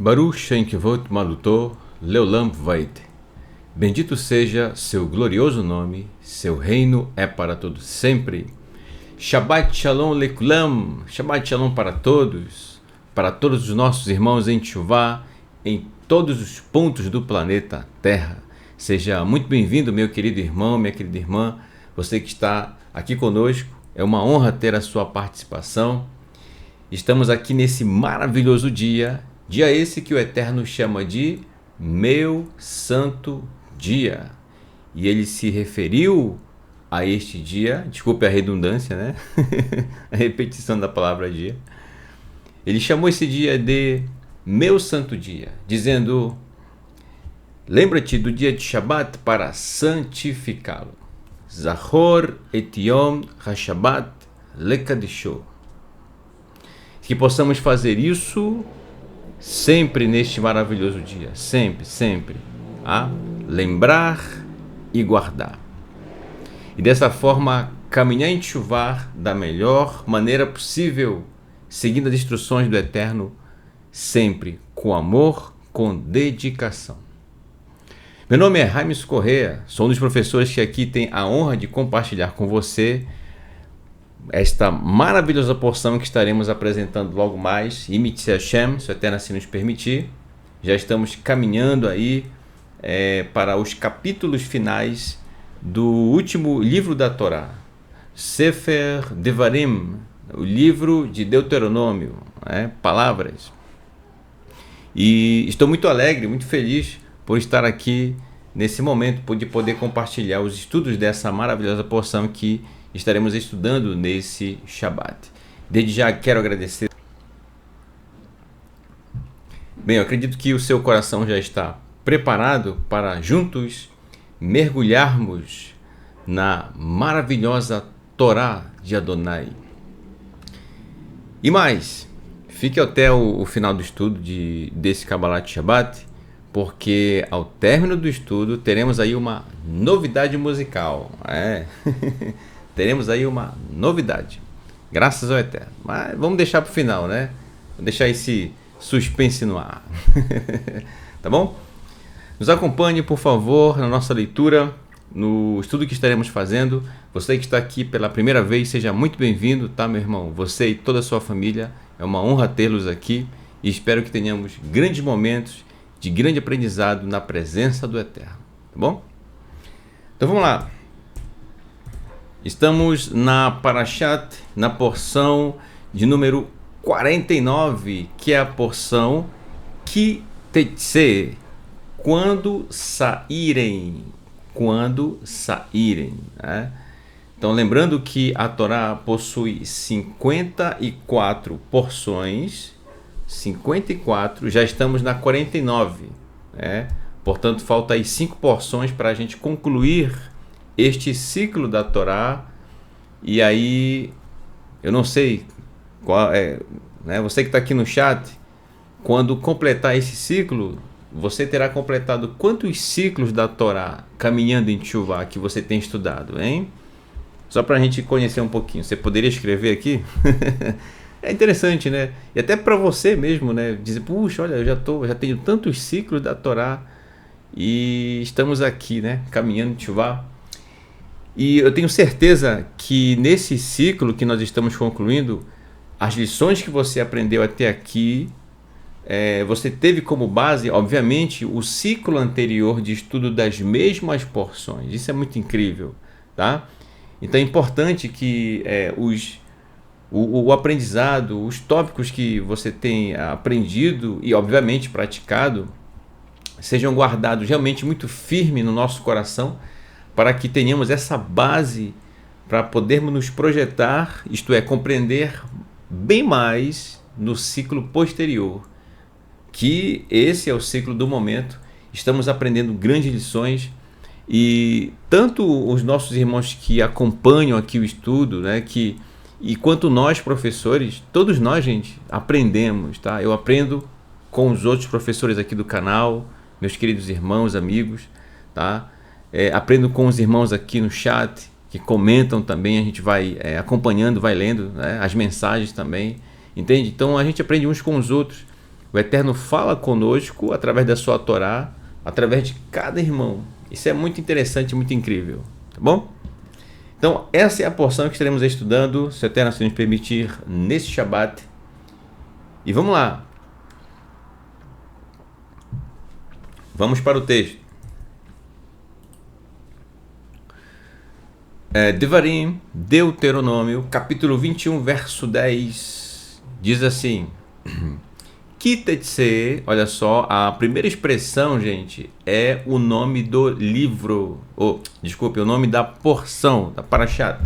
Baruch Shem Kevot Maluto Leolam Vaed. Bendito seja seu glorioso nome, seu reino é para todos sempre. Shabbat Shalom Lekulam, Shabbat Shalom para todos os nossos irmãos em Teshuvah, em todos os pontos do planeta Terra. Seja muito bem-vindo, meu querido irmão, minha querida irmã, você que está aqui conosco. É uma honra ter a sua participação. Estamos aqui nesse maravilhoso dia esse que o Eterno chama de meu santo dia. E ele se referiu a este dia, desculpe a redundância, né? A repetição da palavra dia. Ele chamou esse dia de meu santo dia, dizendo: lembra-te do dia de Shabat para santificá-lo. Zachor et Yom HaShabbat lekadisho. Que possamos fazer isso sempre neste maravilhoso dia, sempre, lembrar e guardar. E dessa forma, caminhar em Teshuvah da melhor maneira possível, seguindo as instruções do Eterno, sempre com amor, com dedicação. Meu nome é Raimes Correa, sou um dos professores que aqui tem a honra de compartilhar com você esta maravilhosa porção que estaremos apresentando logo mais, Imitse Hashem, se o Eterno assim nos permitir. Já estamos caminhando aí para os capítulos finais do último livro da Torá, Sefer Devarim, o livro de Deuteronômio, palavras. E estou muito alegre, muito feliz por estar aqui nesse momento, de poder compartilhar os estudos dessa maravilhosa porção que estaremos estudando nesse Shabat. Desde já quero agradecer. Bem, eu acredito que o seu coração já está preparado para juntos mergulharmos na maravilhosa Torá de Adonai. E mais, fique até o final do estudo desse Kabbalat Shabat, porque ao término do estudo teremos aí uma novidade musical. Teremos aí uma novidade, graças ao Eterno. Mas vamos deixar para o final, né? Vamos deixar esse suspense no ar. Tá bom? Nos acompanhe, por favor, na nossa leitura, no estudo que estaremos fazendo. Você que está aqui pela primeira vez, seja muito bem-vindo, tá, meu irmão? Você e toda a sua família, é uma honra tê-los aqui e espero que tenhamos grandes momentos de grande aprendizado na presença do Eterno, tá bom? Então vamos lá. Estamos na Parashat, na porção de número 49, que é a porção Ki Tetse, quando saírem. Né? Então, lembrando que a Torá possui 54 porções, 54, já estamos na 49, né? Portanto, falta aí 5 porções para a gente concluir este ciclo da Torá. E aí, eu não sei qual é, né? Você que está aqui no chat, quando completar esse ciclo, você terá completado quantos ciclos da Torá caminhando em Teshuvah que você tem estudado, hein? Só para a gente conhecer um pouquinho. Você poderia escrever aqui? É interessante, né? E até para você mesmo, né? Dizer, puxa, olha, eu já tenho tantos ciclos da Torá e estamos aqui, né? Caminhando em Teshuvah. E eu tenho certeza que nesse ciclo que nós estamos concluindo, as lições que você aprendeu até aqui, você teve como base, obviamente, o ciclo anterior de estudo das mesmas porções. Isso é muito incrível, tá? Então é importante que o aprendizado, os tópicos que você tem aprendido e, obviamente, praticado, sejam guardados realmente muito firme no nosso coração, para que tenhamos essa base para podermos nos projetar, isto é, compreender bem mais no ciclo posterior, que esse é o ciclo do momento. Estamos aprendendo grandes lições e tanto os nossos irmãos que acompanham aqui o estudo, né, e quanto nós professores, todos nós, gente, aprendemos, tá? Eu aprendo com os outros professores aqui do canal, meus queridos irmãos, amigos, tá? Aprendo com os irmãos aqui no chat, que comentam também, a gente vai acompanhando, vai lendo, né, as mensagens também, entende? Então a gente aprende uns com os outros. O O Eterno fala conosco através da sua Torá, através de cada irmão. Isso é muito interessante, muito incrível, tá bom? Então, essa é a porção que estaremos estudando, se o Eterno nos permitir, nesse Shabat. E vamos lá. Vamos para o texto. Devarim, Deuteronômio, capítulo 21, verso 10, diz assim: Kitetse, olha só, a primeira expressão, gente, é o nome do livro, o nome da porção, da Parashat.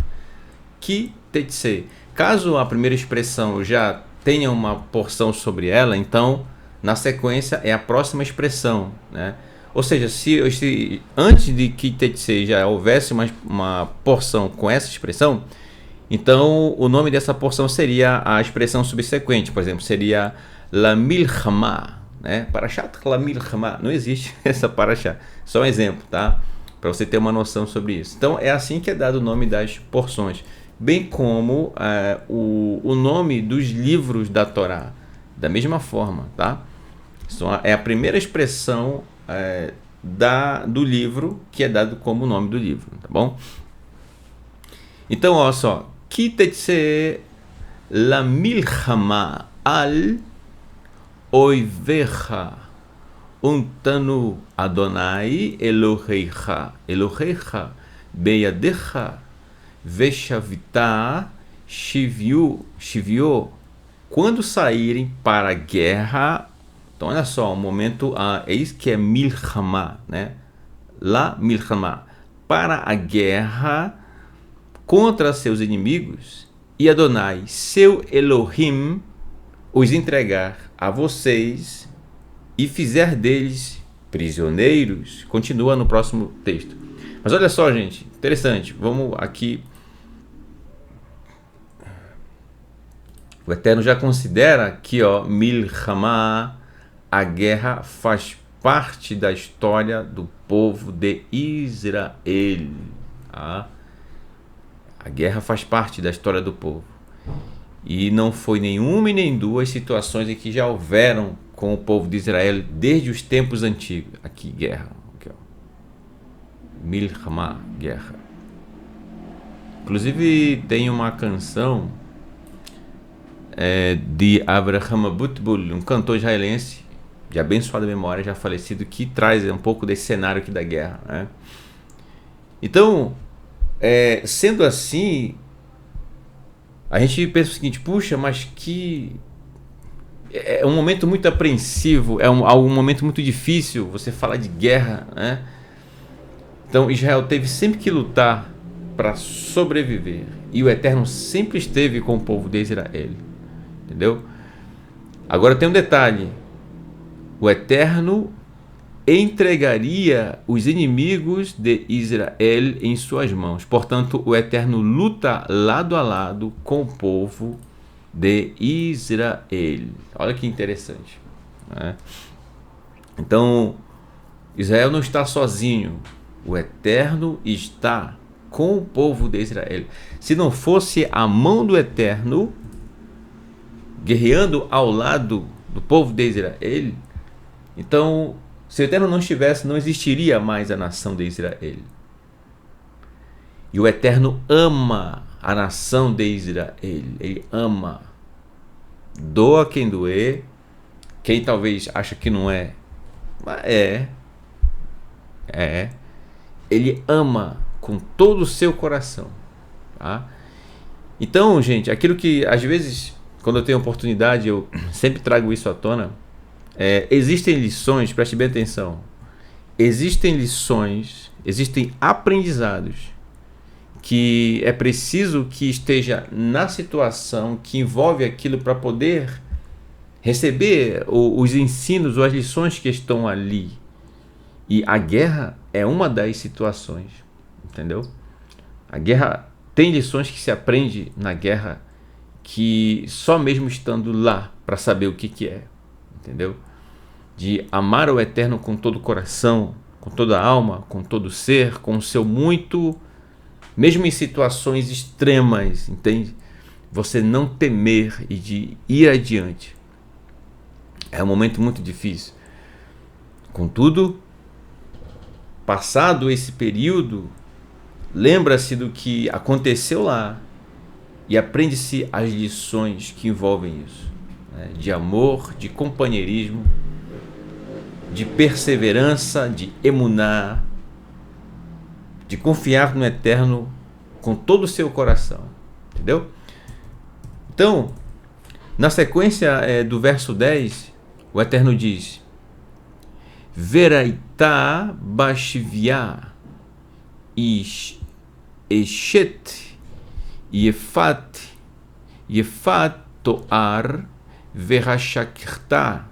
Kitetse. Caso a primeira expressão já tenha uma porção sobre ela, então, na sequência, é a próxima expressão, né? Ou seja, se antes de Kitetse já houvesse uma porção com essa expressão, então o nome dessa porção seria a expressão subsequente. Por exemplo, seria La Milchama, né? Parashat La Milchama. Não existe essa Parashat. Só um exemplo, tá? Para você ter uma noção sobre isso. Então é assim que é dado o nome das porções, bem como o nome dos livros da Torá. Da mesma forma, tá? É a primeira expressão do livro que é dado como o nome do livro, tá bom? Então, olha só, Kitetse la milchama al oivecha untanu Adonai Eloheicha beyadecha veshavita shivio, quando saírem para a guerra. Então, olha só, um momento, eis que é milchama, né? La milchama, para a guerra contra seus inimigos, e Adonai, seu Elohim, os entregar a vocês e fizer deles prisioneiros. Continua no próximo texto. Mas olha só, gente, interessante. Vamos aqui. O Eterno já considera aqui, ó, milchama. A guerra faz parte da história do povo de Israel. Tá? A guerra faz parte da história do povo. E não foi nenhuma e nem duas situações em que já houveram com o povo de Israel desde os tempos antigos. Aqui, guerra. Aqui, ó. Milchama, guerra. Inclusive, tem uma canção de Avraham Abutbul, um cantor israelense, de abençoada memória, já falecido, que traz um pouco desse cenário aqui da guerra, né? Então, sendo assim, a gente pensa o seguinte: puxa, mas que é um momento muito apreensivo, é um momento muito difícil você falar de guerra, né? Então, Israel teve sempre que lutar para sobreviver, e o Eterno sempre esteve com o povo de Israel, entendeu? Agora tem um detalhe: o Eterno entregaria os inimigos de Israel em suas mãos. Portanto, o Eterno luta lado a lado com o povo de Israel. Olha que interessante, né? Então, Israel não está sozinho. O Eterno está com o povo de Israel. Se não fosse a mão do Eterno guerreando ao lado do povo de Israel, então, se o Eterno não estivesse, não existiria mais a nação de Israel. E o Eterno ama a nação de Israel. Ele ama. Doa quem doer. Quem talvez acha que não é, mas é. Ele ama com todo o seu coração, tá? Então, gente, aquilo que às vezes, quando eu tenho oportunidade, eu sempre trago isso à tona. Existem lições, preste bem atenção. Existem lições, existem aprendizados que é preciso que esteja na situação que envolve aquilo para poder receber os ensinos ou as lições que estão ali. E a guerra é uma das situações, entendeu? A guerra tem lições que se aprende na guerra que só mesmo estando lá para saber o que é, entendeu? De amar o Eterno com todo o coração, com toda a alma, com todo o ser, com o seu muito, mesmo em situações extremas, entende? Você não temer e de ir adiante. É um momento muito difícil. Contudo, passado esse período, lembra-se do que aconteceu lá e aprende-se as lições que envolvem isso, né? De amor, de companheirismo, de perseverança, de emuná, de confiar no Eterno com todo o seu coração. Entendeu? Então, na sequência do verso 10, o Eterno diz: Veraita bashivia ish eshet yefat toar verashakta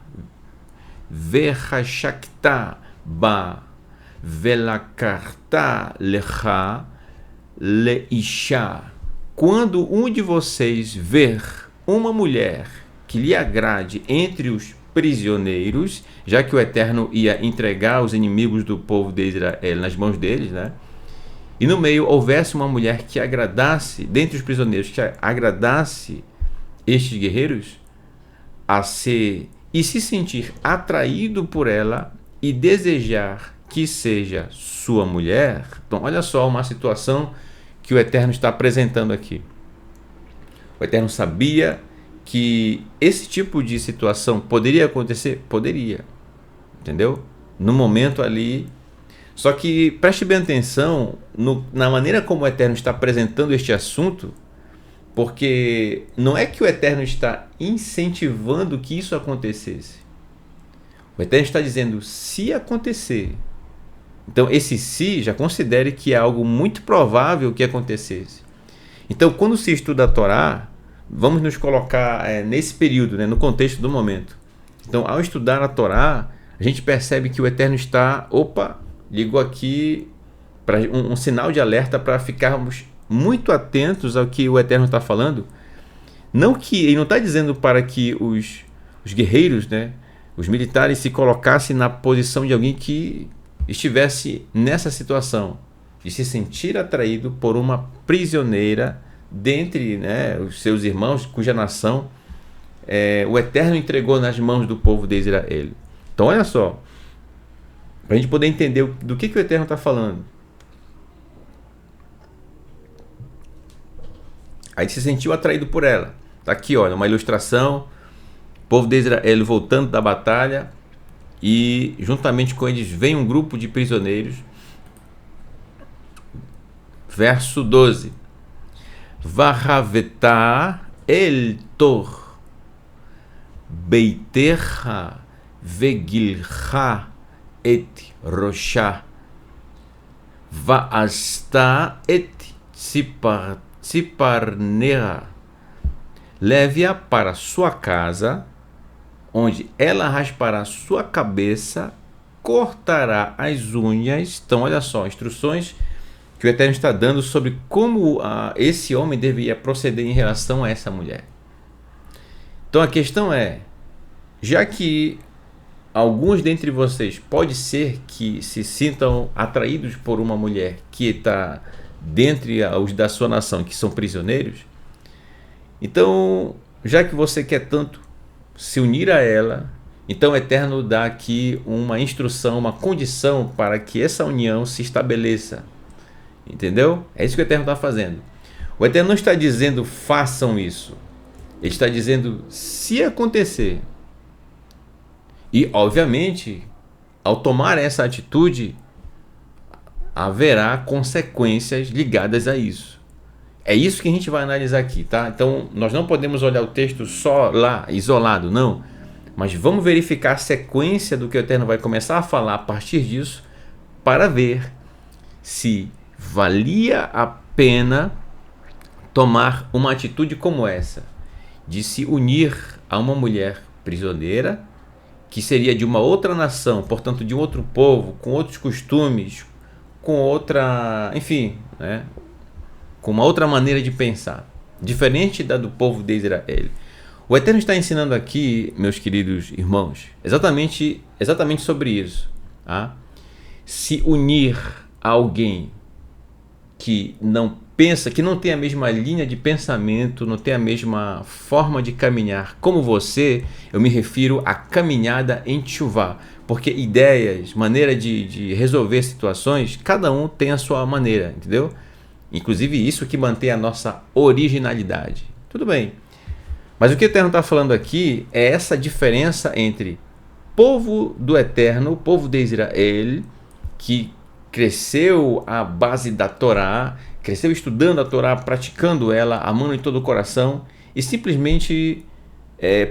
ba velakarta lecha leisha. Quando um de vocês ver uma mulher que lhe agrade entre os prisioneiros, já que o Eterno ia entregar os inimigos do povo de Israel nas mãos deles, né? E no meio houvesse uma mulher que agradasse, dentre os prisioneiros, que agradasse estes guerreiros, e se sentir atraído por ela e desejar que seja sua mulher. Então, olha só uma situação que o Eterno está apresentando aqui. O Eterno sabia que esse tipo de situação poderia acontecer? Poderia. Entendeu? No momento ali. Só que preste bem atenção na maneira como o Eterno está apresentando este assunto, porque não é que o Eterno está incentivando que isso acontecesse. O Eterno está dizendo, se acontecer. Então, esse se, já considere que é algo muito provável que acontecesse. Então, quando se estuda a Torá, vamos nos colocar nesse período, né, no contexto do momento. Então, ao estudar a Torá, a gente percebe que o Eterno está, ligou aqui para um sinal de alerta para ficarmos muito atentos ao que o Eterno está falando. Não que ele não está dizendo para que os guerreiros, né, os militares se colocassem na posição de alguém que estivesse nessa situação de se sentir atraído por uma prisioneira dentre, né, os seus irmãos, cuja nação o Eterno entregou nas mãos do povo de Israel. Então olha só, para a gente poder entender do que o Eterno está falando. Aí se sentiu atraído por ela. Está aqui, olha, uma ilustração. O povo de Israel voltando da batalha e juntamente com eles vem um grupo de prisioneiros. Verso 12. Vahaveta el tor beiterha vegilha et rosha vaasta et siparnera. Leve-a para sua casa, onde ela raspará sua cabeça, cortará as unhas. Então, olha só, instruções que o Eterno está dando sobre como esse homem deveria proceder em relação a essa mulher. Então, a questão é, já que alguns dentre vocês pode ser que se sintam atraídos por uma mulher que está dentre os da sua nação, que são prisioneiros, então, já que você quer tanto se unir a ela, então o Eterno dá aqui uma instrução, uma condição para que essa união se estabeleça. Entendeu? É isso que o Eterno está fazendo. O Eterno não está dizendo façam isso. Ele está dizendo se acontecer. E, obviamente, ao tomar essa atitude, haverá consequências ligadas a isso. É isso que a gente vai analisar aqui, tá? Então, nós não podemos olhar o texto só lá, isolado, não. Mas vamos verificar a sequência do que o Eterno vai começar a falar a partir disso, para ver se valia a pena tomar uma atitude como essa, de se unir a uma mulher prisioneira, que seria de uma outra nação, portanto de um outro povo, com outros costumes, com outra, enfim, né? Com uma outra maneira de pensar, diferente da do povo de Israel. O Eterno está ensinando aqui, meus queridos irmãos, exatamente sobre isso. Tá? Se unir a alguém que não pensa, que não tem a mesma linha de pensamento, não tem a mesma forma de caminhar como você, eu me refiro à caminhada em Teshuvá. Porque ideias, maneira de resolver situações, cada um tem a sua maneira, entendeu? Inclusive isso que mantém a nossa originalidade. Tudo bem. Mas o que o Eterno está falando aqui é essa diferença entre povo do Eterno, o povo de Israel, que cresceu à base da Torá, cresceu estudando a Torá, praticando ela, amando de todo o coração, e simplesmente,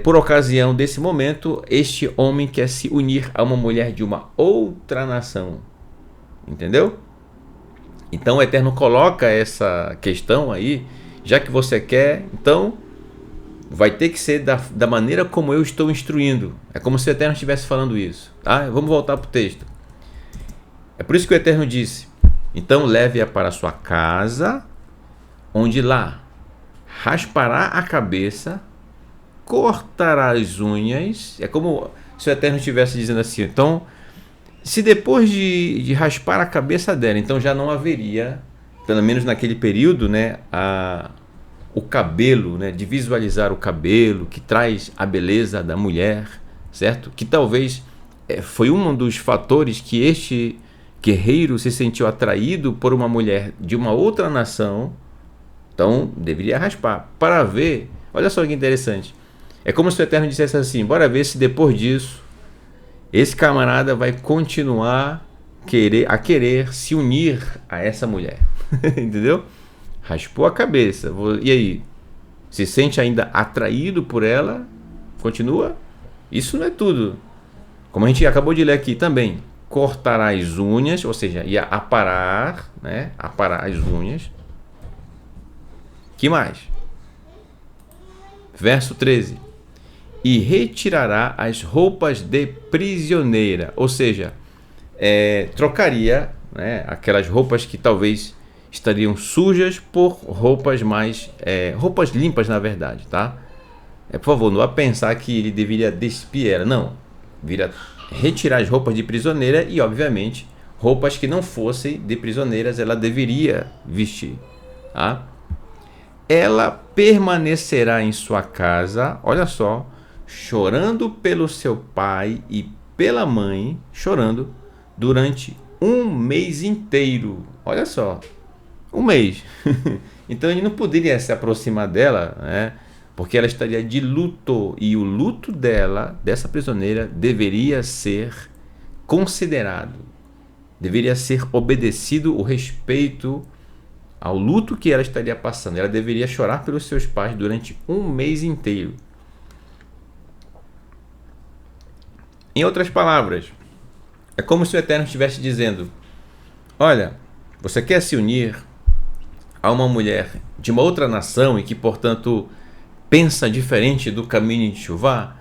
por ocasião desse momento, este homem quer se unir a uma mulher de uma outra nação. Entendeu? Então o Eterno coloca essa questão aí, já que você quer, então vai ter que ser da maneira como eu estou instruindo. É como se o Eterno estivesse falando isso. Tá? Vamos voltar para o texto. É por isso que o Eterno disse: então leve-a para a sua casa, onde lá raspará a cabeça, cortará as unhas. É como se o Eterno estivesse dizendo assim: então, se depois de raspar a cabeça dela, então já não haveria, pelo menos naquele período, né, o cabelo, né, de visualizar o cabelo, que traz a beleza da mulher, certo? Que talvez foi um dos fatores que este guerreiro se sentiu atraído por uma mulher de uma outra nação, então deveria raspar, para ver. Olha só que interessante. É como se o Eterno dissesse assim: bora ver se depois disso esse camarada vai continuar a querer se unir a essa mulher. Entendeu? Raspou a cabeça. E aí? Se sente ainda atraído por ela? Continua? Isso não é tudo. Como a gente acabou de ler aqui também. Cortará as unhas, ou seja, ia aparar, né? Aparar as unhas. Que mais? Verso 13. E retirará as roupas de prisioneira, ou seja, trocaria, né, aquelas roupas que talvez estariam sujas por roupas mais roupas limpas, na verdade, tá? Por favor, não vá pensar que ele deveria despir ela, não. Vira retirar as roupas de prisioneira e, obviamente, roupas que não fossem de prisioneiras ela deveria vestir, tá? Ela permanecerá em sua casa, olha só, chorando pelo seu pai e pela mãe, chorando durante um mês inteiro. Olha só, um mês. Então ele não poderia se aproximar dela, né? Porque ela estaria de luto, e o luto dela, dessa prisioneira, deveria ser considerado, deveria ser obedecido o respeito ao luto que ela estaria passando. Ela deveria chorar pelos seus pais durante um mês inteiro. Em outras palavras, é como se o Eterno estivesse dizendo: olha, você quer se unir a uma mulher de uma outra nação e que, portanto, pensa diferente do caminho de Teshuvá?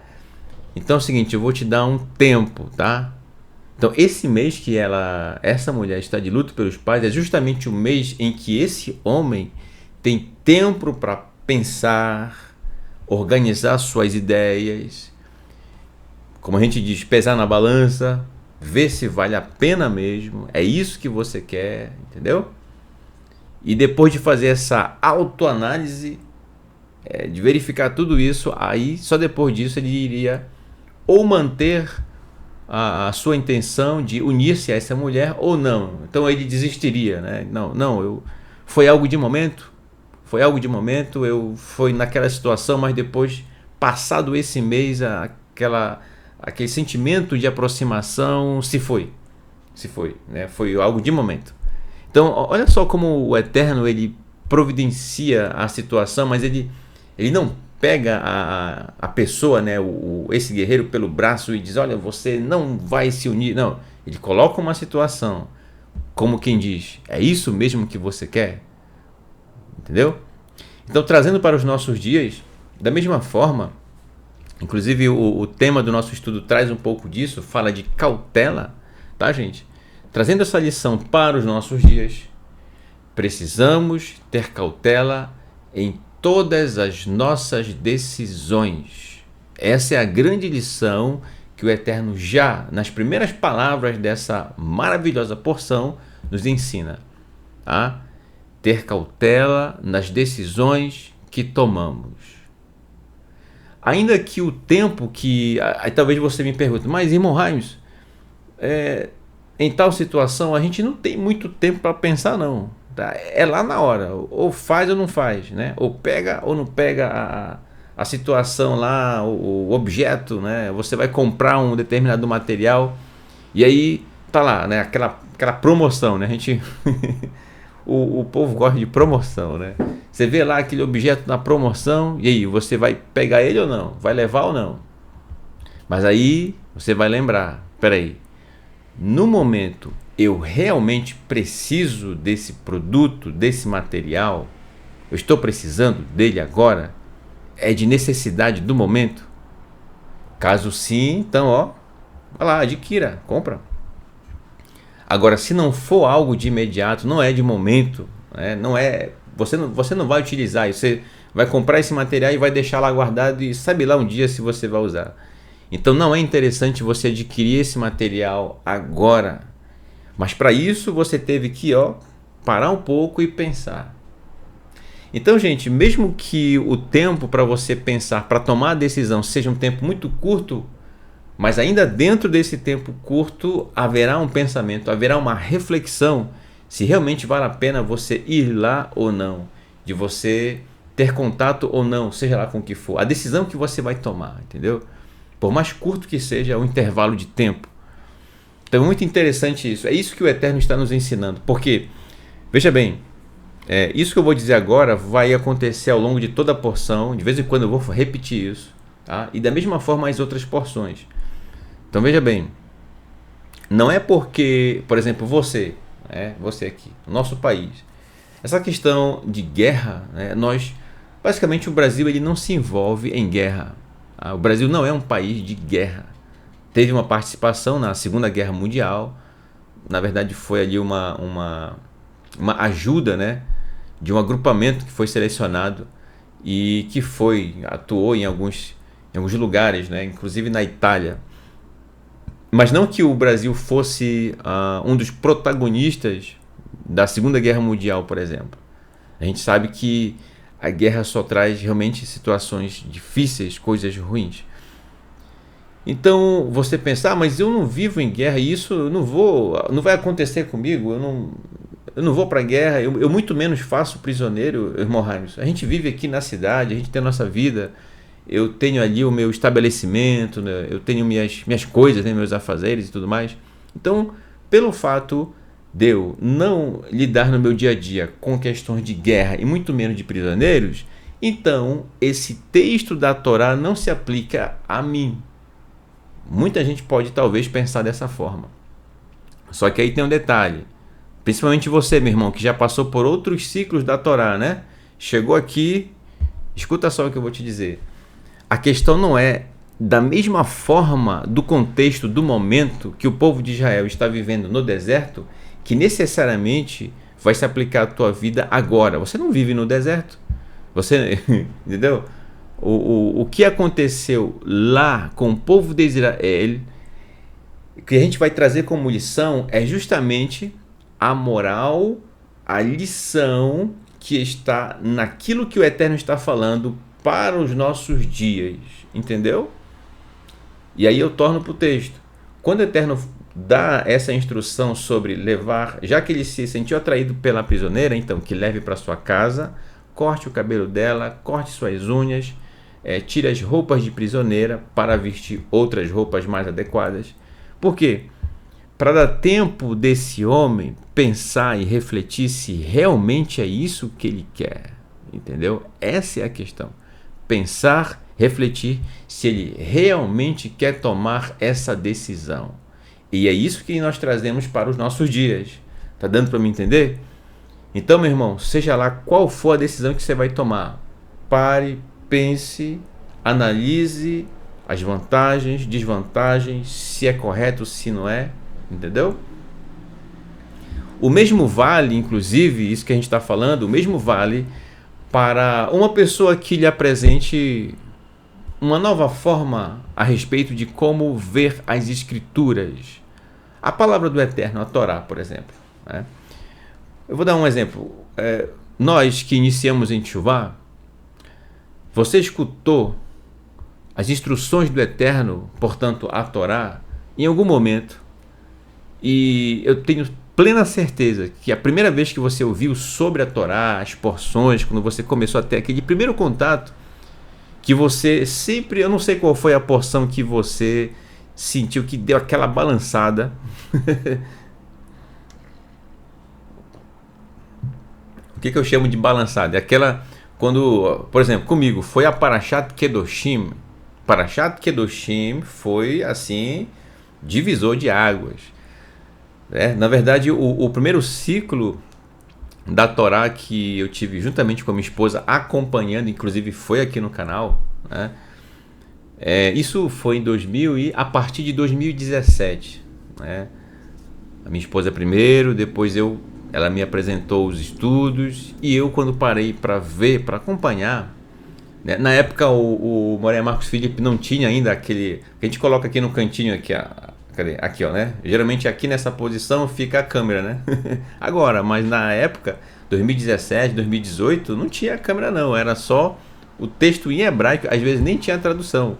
Então é o seguinte, eu vou te dar um tempo, tá? Então esse mês que essa mulher está de luto pelos pais é justamente o mês em que esse homem tem tempo para pensar, organizar suas ideias, como a gente diz, pesar na balança, ver se vale a pena mesmo, é isso que você quer, entendeu? E depois de fazer essa autoanálise, de verificar tudo isso, aí só depois disso ele iria ou manter a sua intenção de unir-se a essa mulher ou não. Então ele desistiria, né? Foi algo de momento, eu fui naquela situação, mas depois, passado esse mês, aquele sentimento de aproximação se foi, né? Foi algo de momento. Então olha só como o Eterno ele providencia a situação, mas ele não pega a pessoa, né, esse guerreiro pelo braço e diz: olha, você não vai se unir. Não, ele coloca uma situação, como quem diz: é isso mesmo que você quer? Entendeu? Então, trazendo para os nossos dias, da mesma forma, inclusive o tema do nosso estudo traz um pouco disso, fala de cautela, tá, gente? Trazendo essa lição para os nossos dias, precisamos ter cautela em todas as nossas decisões. Essa é a grande lição que o Eterno já, nas primeiras palavras dessa maravilhosa porção, nos ensina. Tá? ter cautela nas decisões que tomamos. Ainda que o tempo que... Aí talvez você me pergunte, mas irmão Raimes, em tal situação a gente não tem muito tempo para pensar não. Tá? É lá na hora, ou faz ou não faz, né? Ou pega ou não pega a situação lá, o objeto, né? Você vai comprar um determinado material e aí tá lá, né? Aquela promoção, né? A gente... o povo gosta de promoção, né? Você vê lá aquele objeto na promoção e aí, você vai pegar ele ou não? Vai levar ou não? Mas aí você vai lembrar, peraí, no momento eu realmente preciso desse produto, desse material? Eu estou precisando dele agora? É de necessidade do momento? Caso sim, então ó, vai lá, adquira, compra. Agora, se não for algo de imediato, não é de momento, né? Não é, você não vai utilizar isso, você vai comprar esse material e vai deixar lá guardado e sabe lá um dia se você vai usar. Então não é interessante você adquirir esse material agora, mas para isso você teve que parar um pouco e pensar. Então, gente, mesmo que o tempo para você pensar, para tomar a decisão seja um tempo muito curto, mas ainda dentro desse tempo curto haverá um pensamento, haverá uma reflexão se realmente vale a pena você ir lá ou não, de você ter contato ou não, seja lá com o que for, a decisão que você vai tomar, entendeu? Por mais curto que seja o intervalo de tempo. Então é muito interessante isso, é isso que o Eterno está nos ensinando, porque, veja bem, isso que eu vou dizer agora vai acontecer ao longo de toda a porção, de vez em quando eu vou repetir isso, tá? E da mesma forma as outras porções. Então veja bem, não é porque, por exemplo, você aqui, no nosso país, essa questão de guerra, né, basicamente o Brasil ele não se envolve em guerra. Tá? O Brasil não é um país de guerra. Teve uma participação na Segunda Guerra Mundial, na verdade foi ali uma ajuda, né, de um agrupamento que foi selecionado e que atuou em alguns lugares, né, inclusive na Itália. Mas não que o Brasil fosse um dos protagonistas da Segunda Guerra Mundial, por exemplo. A gente sabe que a guerra só traz realmente situações difíceis, coisas ruins. Então você pensa, mas eu não vivo em guerra e isso não vai acontecer comigo, eu não vou para a guerra, eu muito menos faço prisioneiro, irmão Raimes. A gente vive aqui na cidade, a gente tem a nossa vida. Eu tenho ali o meu estabelecimento, né? Eu tenho minhas coisas, né? Meus afazeres e tudo mais. Então, pelo fato de eu não lidar no meu dia a dia com questões de guerra e muito menos de prisioneiros, então esse texto da Torá não se aplica a mim. Muita gente pode talvez pensar dessa forma. Só que aí tem um detalhe. Principalmente você, meu irmão, que já passou por outros ciclos da Torá, né? Chegou aqui, escuta só o que eu vou te dizer. A questão não é da mesma forma do contexto do momento que o povo de Israel está vivendo no deserto, que necessariamente vai se aplicar à tua vida agora. Você não vive no deserto. Você, entendeu? O que aconteceu lá com o povo de Israel, que a gente vai trazer como lição, é justamente a moral, a lição que está naquilo que o Eterno está falando para os nossos dias, entendeu? E aí eu torno para o texto. Quando o Eterno dá essa instrução sobre levar, já que ele se sentiu atraído pela prisioneira, então que leve para sua casa, corte o cabelo dela, corte suas unhas, tire as roupas de prisioneira para vestir outras roupas mais adequadas. Por quê? Para dar tempo desse homem pensar e refletir se realmente é isso que ele quer, entendeu? Essa é a questão. Pensar, refletir se ele realmente quer tomar essa decisão. E é isso que nós trazemos para os nossos dias. Tá dando para me entender? Então, meu irmão, seja lá qual for a decisão que você vai tomar, pare, pense, analise as vantagens, desvantagens, se é correto, se não é, entendeu? O mesmo vale, inclusive, isso que a gente está falando, o mesmo vale para uma pessoa que lhe apresente uma nova forma a respeito de como ver as Escrituras. A palavra do Eterno, a Torá, por exemplo. Né? Eu vou dar um exemplo. nós que iniciamos em Teshuvá, você escutou as instruções do Eterno, portanto a Torá, em algum momento, e eu tenho plena certeza que a primeira vez que você ouviu sobre a Torá, as porções, quando você começou a ter aquele primeiro contato, que você sempre, eu não sei qual foi a porção que você sentiu que deu aquela balançada. O que eu chamo de balançada? É aquela, quando, por exemplo, comigo, foi a Parashat Kedoshim. Parashat Kedoshim foi, assim, divisor de águas. Na verdade, o primeiro ciclo da Torá que eu tive juntamente com a minha esposa, acompanhando, inclusive foi aqui no canal, né? Isso foi em 2000 e a partir de 2017, né? A minha esposa primeiro, depois ela me apresentou os estudos, e eu, quando parei para ver, para acompanhar, né? Na época o Moré Marcos Felipe não tinha ainda aquele que a gente coloca aqui no cantinho aqui, aqui, ó, né? Geralmente aqui nessa posição fica a câmera, né? Agora, mas na época 2017, 2018 não tinha câmera não, era só o texto em hebraico, às vezes nem tinha tradução.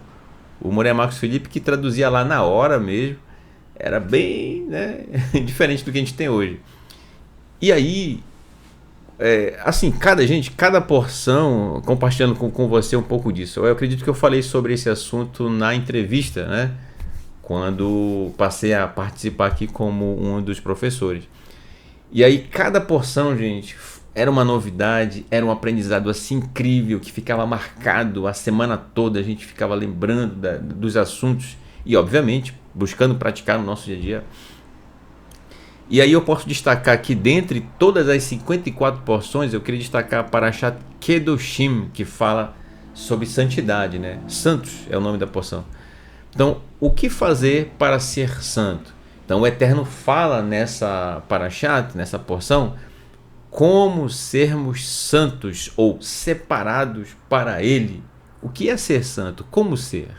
O Moré Marcos Felipe que traduzia lá na hora mesmo, era bem, né, diferente do que a gente tem hoje. E aí, assim, cada porção, compartilhando com você um pouco disso. Eu acredito que eu falei sobre esse assunto na entrevista, né? Quando passei a participar aqui como um dos professores. E aí cada porção, gente, era uma novidade, era um aprendizado assim incrível, que ficava marcado a semana toda, a gente ficava lembrando dos assuntos e, obviamente, buscando praticar no nosso dia a dia. E aí eu posso destacar que dentre todas as 54 porções, eu queria destacar a Parashat Kedoshim, que fala sobre santidade, né? Santos é o nome da porção. Então, o que fazer para ser santo? Então, o Eterno fala nessa Parashat, nessa porção, como sermos santos ou separados para Ele. O que é ser santo? Como ser?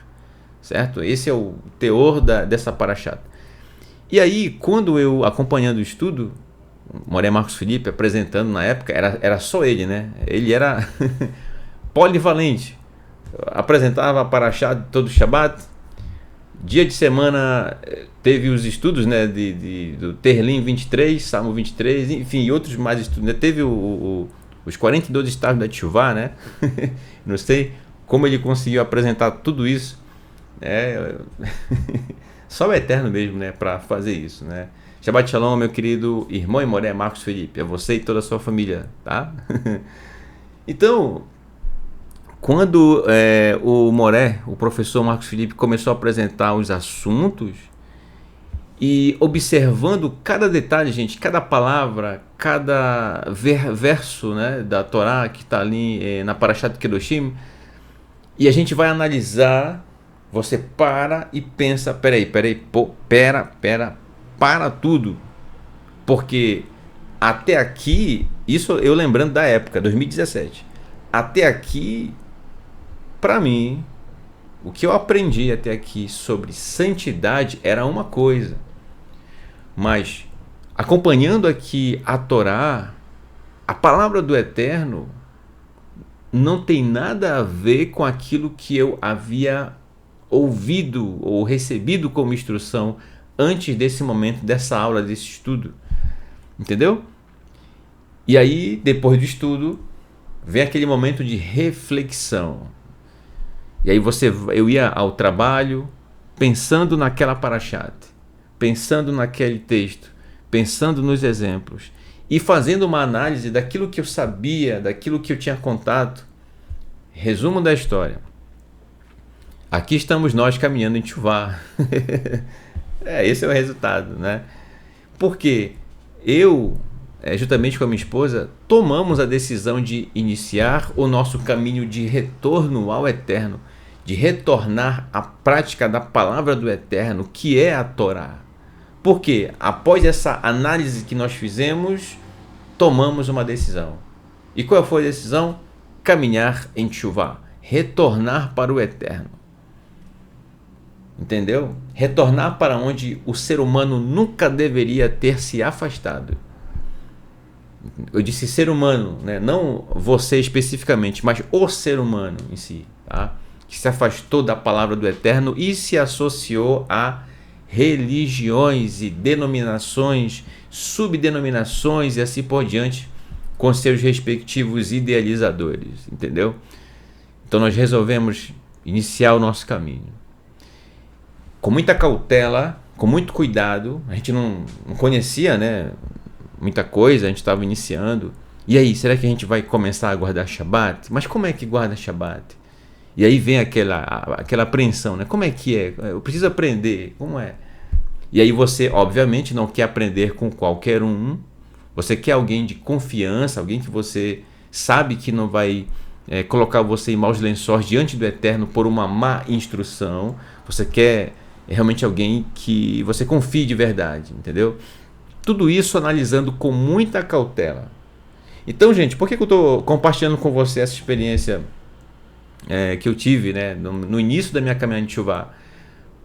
Certo? Esse é o teor dessa Parashat. E aí, quando eu, acompanhando o estudo, Moré Marcos Felipe apresentando na época, era só ele, né? Ele era polivalente. Apresentava a Parashat todo Shabbat. Dia de semana teve os estudos, né, do Terlim 23, Salmo 23, enfim, e outros mais estudos, né? Teve os 42 estágios da Teshuvá, né? Não sei como ele conseguiu apresentar tudo isso. Só o Eterno mesmo, né, para fazer isso, né? Shabbat Shalom, meu querido irmão e Moré Marcos Felipe, a você e toda a sua família, tá? Então, quando o Moré, o professor Marcos Felipe, começou a apresentar os assuntos e observando cada detalhe, gente, cada palavra, cada verso, né, da Torá que está ali na Parashat Kedoshim, e a gente vai analisar, você para e pensa, para tudo, porque até aqui, isso eu lembrando da época, 2017, até aqui, para mim, o que eu aprendi até aqui sobre santidade era uma coisa, mas acompanhando aqui a Torá, a palavra do Eterno não tem nada a ver com aquilo que eu havia ouvido ou recebido como instrução antes desse momento, dessa aula, desse estudo, entendeu? E aí, depois do estudo, vem aquele momento de reflexão. E aí eu ia ao trabalho pensando naquela parashat, pensando naquele texto, pensando nos exemplos e fazendo uma análise daquilo que eu sabia, daquilo que eu tinha contato. Resumo da história. Aqui estamos nós caminhando em Teshuvá. Esse é o resultado, né? Porque eu, juntamente com a minha esposa, tomamos a decisão de iniciar o nosso caminho de retorno ao Eterno, de retornar à prática da palavra do Eterno, que é a Torá. Porque após essa análise que nós fizemos, tomamos uma decisão. E qual foi a decisão? Caminhar em Teshuvá, retornar para o Eterno. Entendeu? Retornar para onde o ser humano nunca deveria ter se afastado. Eu disse ser humano, né? Não você especificamente, mas o ser humano em si, tá? Que se afastou da palavra do Eterno e se associou a religiões e denominações, subdenominações e assim por diante, com seus respectivos idealizadores, entendeu? Então nós resolvemos iniciar o nosso caminho com muita cautela, com muito cuidado. A gente não conhecia, né, muita coisa, a gente estava iniciando. E aí, será que a gente vai começar a guardar Shabat? Mas como é que guarda Shabat? E aí vem aquela apreensão, né? Como é que é? Eu preciso aprender, como é? E aí você, obviamente, não quer aprender com qualquer um. Você quer alguém de confiança, alguém que você sabe que não vai colocar você em maus lençóis diante do Eterno por uma má instrução. Você quer realmente alguém que você confie de verdade, entendeu? Tudo isso analisando com muita cautela. Então, gente, por que eu estou compartilhando com você essa experiência que eu tive, né, no início da minha caminhada de Teshuvah?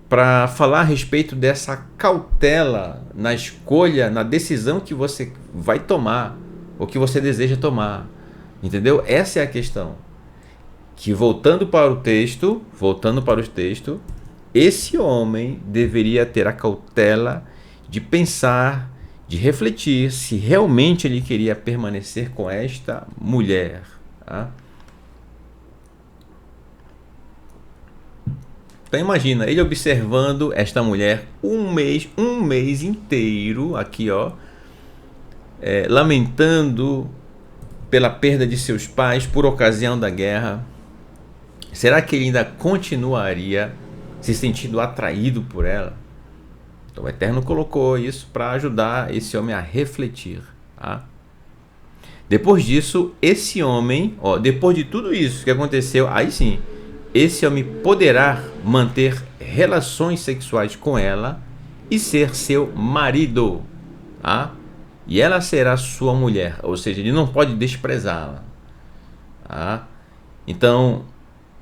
Para falar a respeito dessa cautela na escolha, na decisão que você vai tomar, ou que você deseja tomar, entendeu? Essa é a questão. Que voltando para o texto, esse homem deveria ter a cautela de pensar, de refletir se realmente ele queria permanecer com esta mulher, tá? Então imagina, ele observando esta mulher um mês inteiro, aqui ó, lamentando pela perda de seus pais por ocasião da guerra. Será que ele ainda continuaria se sentindo atraído por ela? Então o Eterno colocou isso para ajudar esse homem a refletir, tá? Depois disso, esse homem, depois de tudo isso que aconteceu, aí sim, esse homem poderá manter relações sexuais com ela e ser seu marido, tá? E ela será sua mulher, ou seja, ele não pode desprezá-la, tá? Então,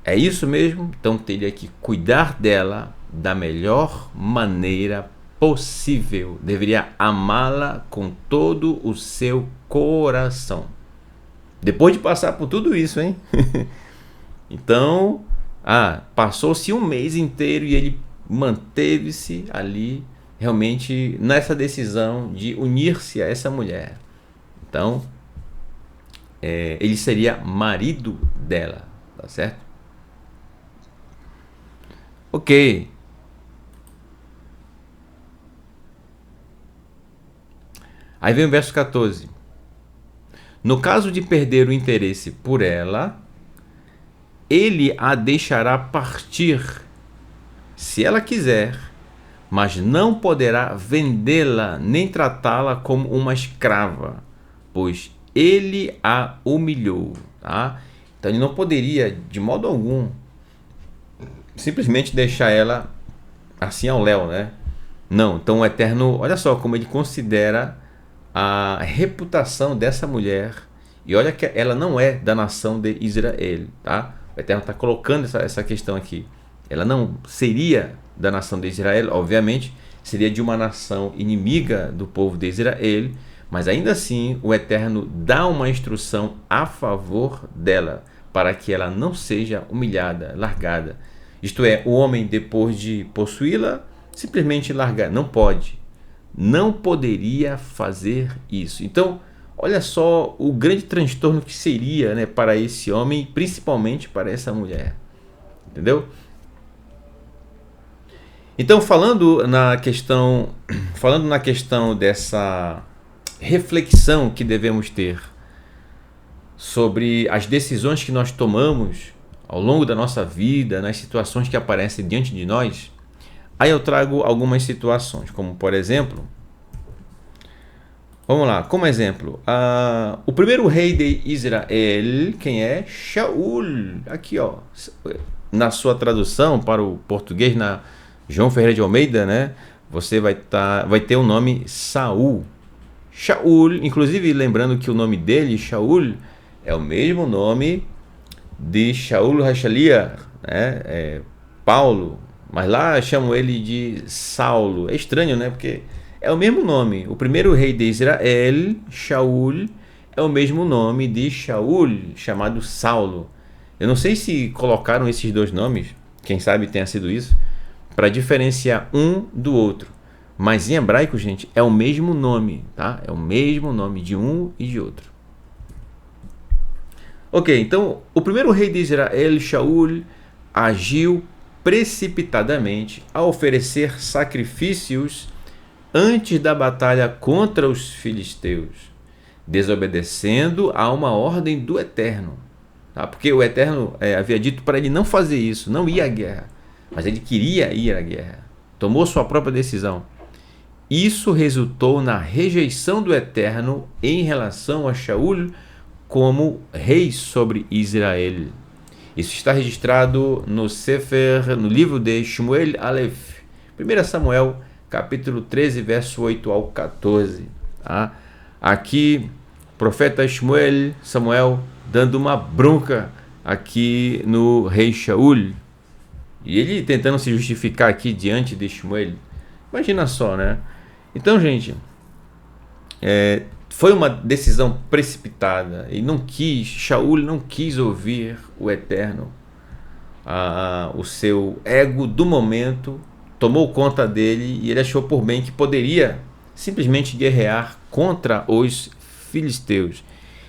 é isso mesmo. Então teria que cuidar dela da melhor maneira possível. Deveria amá-la com todo o seu coração. Depois de passar por tudo isso, hein? Então, passou-se um mês inteiro e ele manteve-se ali, realmente, nessa decisão de unir-se a essa mulher. Então, ele seria marido dela, tá certo? Ok. Aí vem o verso 14. No caso de perder o interesse por ela, ele a deixará partir, se ela quiser, mas não poderá vendê-la nem tratá-la como uma escrava, pois ele a humilhou, tá? Então ele não poderia, de modo algum, simplesmente deixar ela assim ao léu, né? Não, então o Eterno, olha só como ele considera a reputação dessa mulher, e olha que ela não é da nação de Israel, tá? O Eterno está colocando essa questão aqui. Ela não seria da nação de Israel, obviamente, seria de uma nação inimiga do povo de Israel, mas ainda assim o Eterno dá uma instrução a favor dela, para que ela não seja humilhada, largada. Isto é, o homem, depois de possuí-la, simplesmente largar. Não pode. Não poderia fazer isso. Então, olha só o grande transtorno que seria, né, para esse homem, principalmente para essa mulher. Entendeu? Então, falando na questão dessa reflexão que devemos ter sobre as decisões que nós tomamos ao longo da nossa vida, nas situações que aparecem diante de nós, aí eu trago algumas situações, como por exemplo, vamos lá, como exemplo, o primeiro rei de Israel, quem é? Shaul, aqui ó, na sua tradução para o português, na João Ferreira de Almeida, né, você vai ter o nome Saul. Shaul, inclusive lembrando que o nome dele, Shaul, é o mesmo nome de Shaul Hashaliah, né? Paulo, mas lá chamam ele de Saulo. É estranho, né? Porque é o mesmo nome. O primeiro rei de Israel, Shaul, é o mesmo nome de Shaul, chamado Saulo. Eu não sei se colocaram esses dois nomes, quem sabe tenha sido isso, para diferenciar um do outro. Mas em hebraico, gente, é o mesmo nome, tá? É o mesmo nome de um e de outro. Ok, então o primeiro rei de Israel, Shaul, agiu precipitadamente a oferecer sacrifícios antes da batalha contra os filisteus, desobedecendo a uma ordem do Eterno. Tá? Porque o Eterno havia dito para ele não fazer isso, não ir à guerra, mas ele queria ir à guerra, tomou sua própria decisão. Isso resultou na rejeição do Eterno em relação a Shaul como rei sobre Israel. Isso está registrado no Sefer, no livro de Shmuel Aleph, 1 Samuel, capítulo 13, verso 8 ao 14. Tá? Aqui, profeta Samuel, dando uma bronca aqui no rei Shaul. E ele tentando se justificar aqui diante de Shmuel. Imagina só, né? Então, gente, foi uma decisão precipitada e Shaul não quis ouvir o Eterno. O seu ego do momento tomou conta dele e ele achou por bem que poderia simplesmente guerrear contra os filisteus.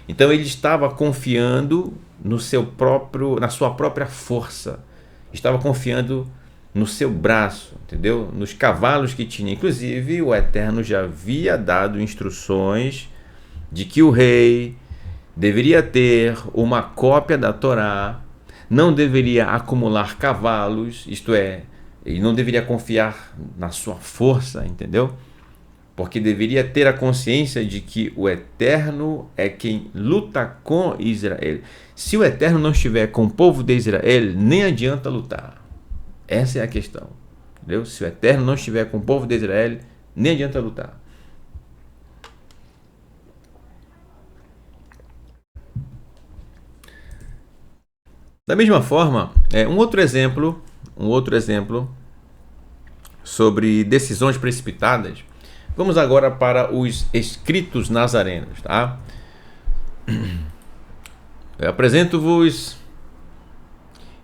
Então ele estava confiando na sua própria força, estava confiando no seu braço, entendeu? Nos cavalos que tinha. Inclusive, o Eterno já havia dado instruções de que o rei deveria ter uma cópia da Torá, não deveria acumular cavalos, isto é, ele não deveria confiar na sua força, entendeu? Porque deveria ter a consciência de que o Eterno é quem luta com Israel. Se o Eterno não estiver com o povo de Israel, nem adianta lutar. Essa é a questão, entendeu? Se o Eterno não estiver com o povo de Israel, nem adianta lutar. Da mesma forma, um outro exemplo sobre decisões precipitadas. Vamos agora para os escritos nazarenos, tá? Eu apresento-vos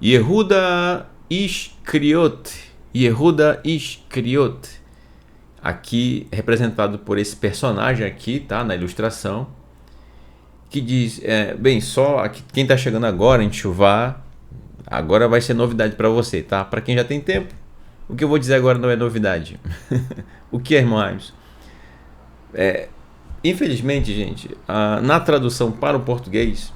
Yehuda Iscriot, aqui representado por esse personagem aqui, tá? Na ilustração, que diz, só aqui, quem está chegando agora em Tchuvá, agora vai ser novidade para você, tá? Para quem já tem tempo, o que eu vou dizer agora não é novidade. O que é, irmãos? Infelizmente, gente, na tradução para o português,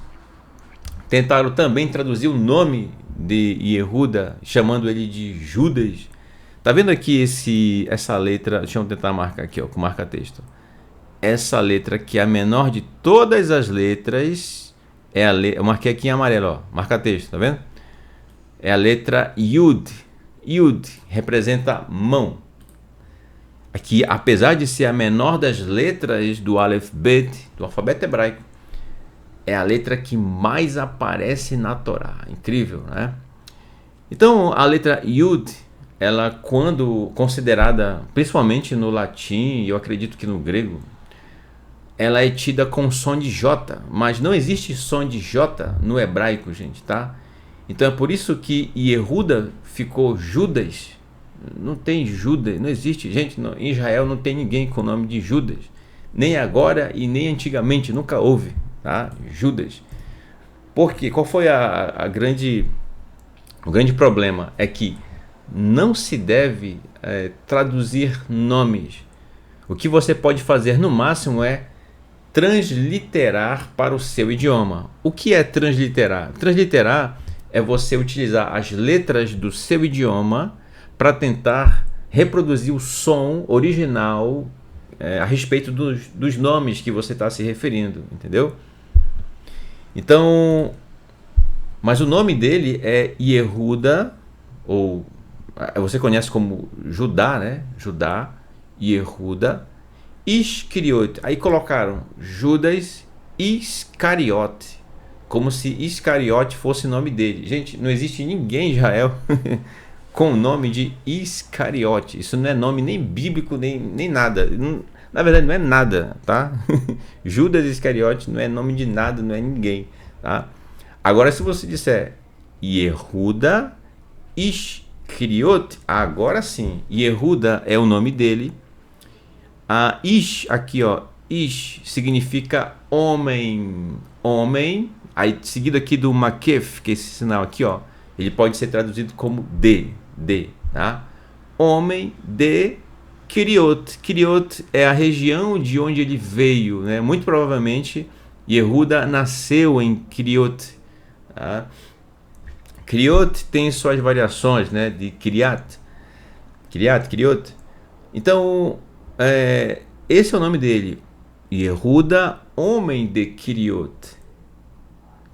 tentaram também traduzir o nome de Yehuda, chamando ele de Judas. Tá vendo aqui essa letra? Deixa eu tentar marcar aqui, ó, com marca-texto. Essa letra que é a menor de todas as letras eu marquei aqui em amarelo, ó, marca-texto, tá vendo? É a letra Yud. Yud representa mão. Aqui, apesar de ser a menor das letras do Aleph Bet, do alfabeto hebraico, é a letra que mais aparece na Torá. Incrível, né? Então, a letra Yud, ela, quando considerada, principalmente no latim, e eu acredito que no grego, ela é tida com som de J, mas não existe som de J no hebraico, gente, tá? Então é por isso que Yehuda ficou Judas. Não tem Judas, não existe, gente, em Israel não tem ninguém com o nome de Judas, nem agora e nem antigamente, nunca houve, tá? Judas. Porque qual foi o grande problema? É que não se deve traduzir nomes. O que você pode fazer no máximo é transliterar para o seu idioma. O que é transliterar? Transliterar é você utilizar as letras do seu idioma para tentar reproduzir o som original a respeito dos nomes que você está se referindo, entendeu? Então, mas o nome dele é Yehuda, ou você conhece como Judá, né? Judá, Yehuda, Iscriot. Aí colocaram Judas Iscariote, como se Iscariote fosse o nome dele. Gente, não existe ninguém em Israel com o nome de Iscariote. Isso não é nome nem bíblico, nem nada. Na verdade não é nada, tá? Judas Iscariote não é nome de nada, não é ninguém, tá? Agora se você disser Yehuda Iscariote, agora sim, Yehuda é o nome dele. A Ish aqui, ó, Ish significa homem, homem. Aí seguido aqui do Makef, que é esse sinal aqui, ó, ele pode ser traduzido como de, tá? Homem de Kiriot. Kiriot é a região de onde ele veio, né? Muito provavelmente Yehuda nasceu em Kiriot, tá? Kiriot tem suas variações, né? De Kiriat, Kiriot. Então, esse é o nome dele, Yehuda, homem de Kiriot,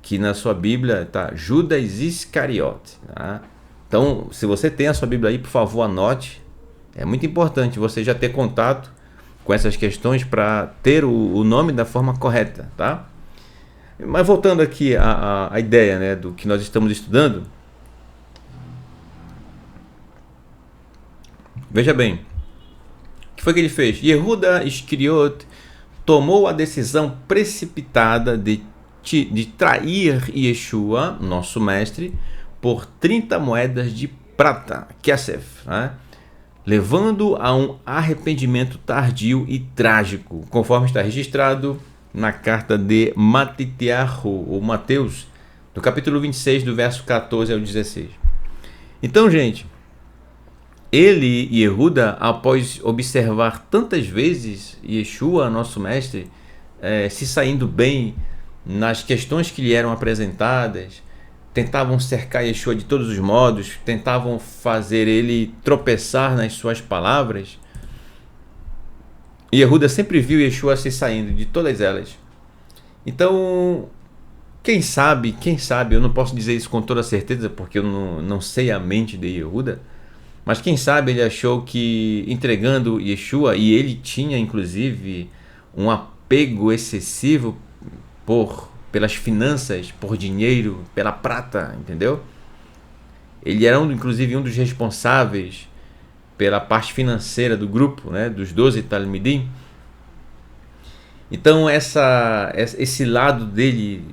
que na sua Bíblia tá Judas Iscariote, tá? Então, se você tem a sua Bíblia aí, por favor, anote. É muito importante você já ter contato com essas questões para ter o nome da forma correta, tá? Mas voltando aqui à ideia, né, do que nós estamos estudando, veja bem, o que foi que ele fez? Yehuda Iscariote tomou a decisão precipitada de trair Yeshua, nosso mestre, por 30 moedas de prata, Kesef, né? Levando a um arrependimento tardio e trágico, conforme está registrado na carta de Matitiahu, ou Mateus, no capítulo 26, do verso 14 ao 16. Então, gente, ele e Yehuda, após observar tantas vezes Yeshua, nosso mestre, se saindo bem nas questões que lhe eram apresentadas, tentavam cercar Yeshua de todos os modos, tentavam fazer ele tropeçar nas suas palavras. E Yehuda sempre viu Yeshua se saindo de todas elas. Então, quem sabe, eu não posso dizer isso com toda certeza, porque eu não sei a mente de Yehuda, mas quem sabe ele achou que entregando Yeshua, e ele tinha inclusive um apego excessivo pelas finanças, por dinheiro, pela prata, entendeu? Ele era inclusive um dos responsáveis pela parte financeira do grupo, né, dos 12 Talmidim. Então esse lado dele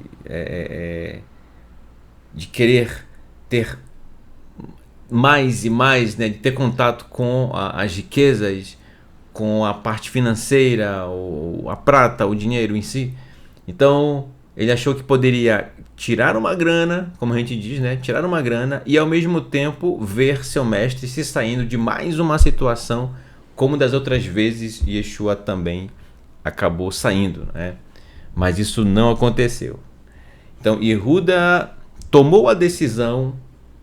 de querer ter mais e mais, né, de ter contato com as riquezas, com a parte financeira, a prata, o dinheiro em si. Então ele achou que poderia tirar uma grana, como a gente diz, né? Tirar uma grana e ao mesmo tempo ver seu mestre se saindo de mais uma situação, como das outras vezes Yeshua também acabou saindo, né? Mas isso não aconteceu. Então Yehuda tomou a decisão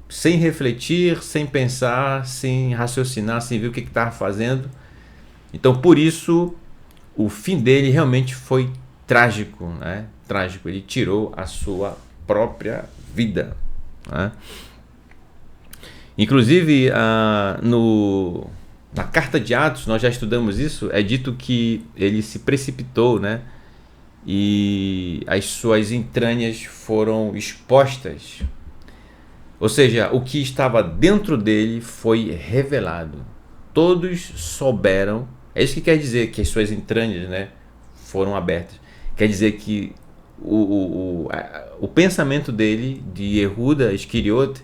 sem refletir, sem pensar, sem raciocinar, sem ver o que estava fazendo. Então por isso o fim dele realmente foi trágico, né? Trágico, ele tirou a sua própria vida, né? Inclusive na carta de Atos, nós já estudamos isso, é dito que ele se precipitou, né? E as suas entranhas foram expostas, ou seja, o que estava dentro dele foi revelado, todos souberam. É isso que quer dizer que as suas entranhas, né, foram abertas. Quer dizer que o pensamento dele, de Yehuda Iscariote,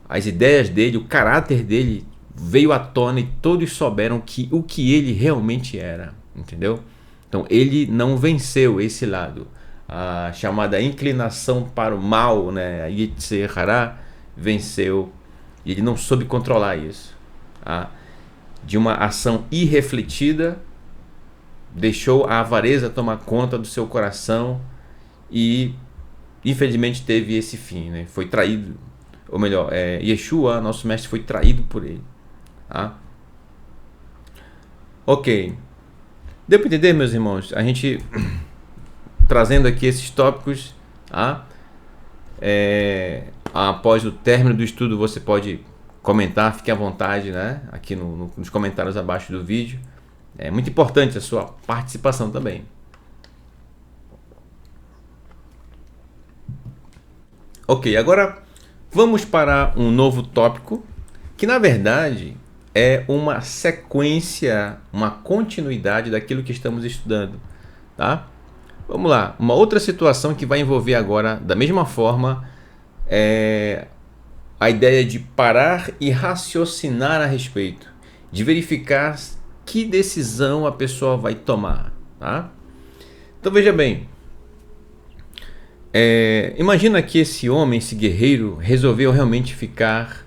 as ideias dele, o caráter dele veio à tona e todos souberam o que ele realmente era, entendeu? Então ele não venceu esse lado, a chamada inclinação para o mal, né, a Yetzer Hara, venceu, e ele não soube controlar isso, tá? De uma ação irrefletida, deixou a avareza tomar conta do seu coração e infelizmente teve esse fim, né? Foi traído, ou melhor, Yeshua, nosso mestre, foi traído por ele, tá? Ok, deu para entender, meus irmãos? A gente trazendo aqui esses tópicos, tá? Após o término do estudo você pode comentar, fique à vontade, né? Aqui nos comentários abaixo do vídeo. É muito importante a sua participação também. Ok, agora vamos para um novo tópico que na verdade é uma sequência, uma continuidade daquilo que estamos estudando, tá? Vamos lá, uma outra situação que vai envolver agora, da mesma forma, é a ideia de parar e raciocinar a respeito, de verificar que decisão a pessoa vai tomar, tá? Então veja bem, imagina que esse homem, esse guerreiro, resolveu realmente ficar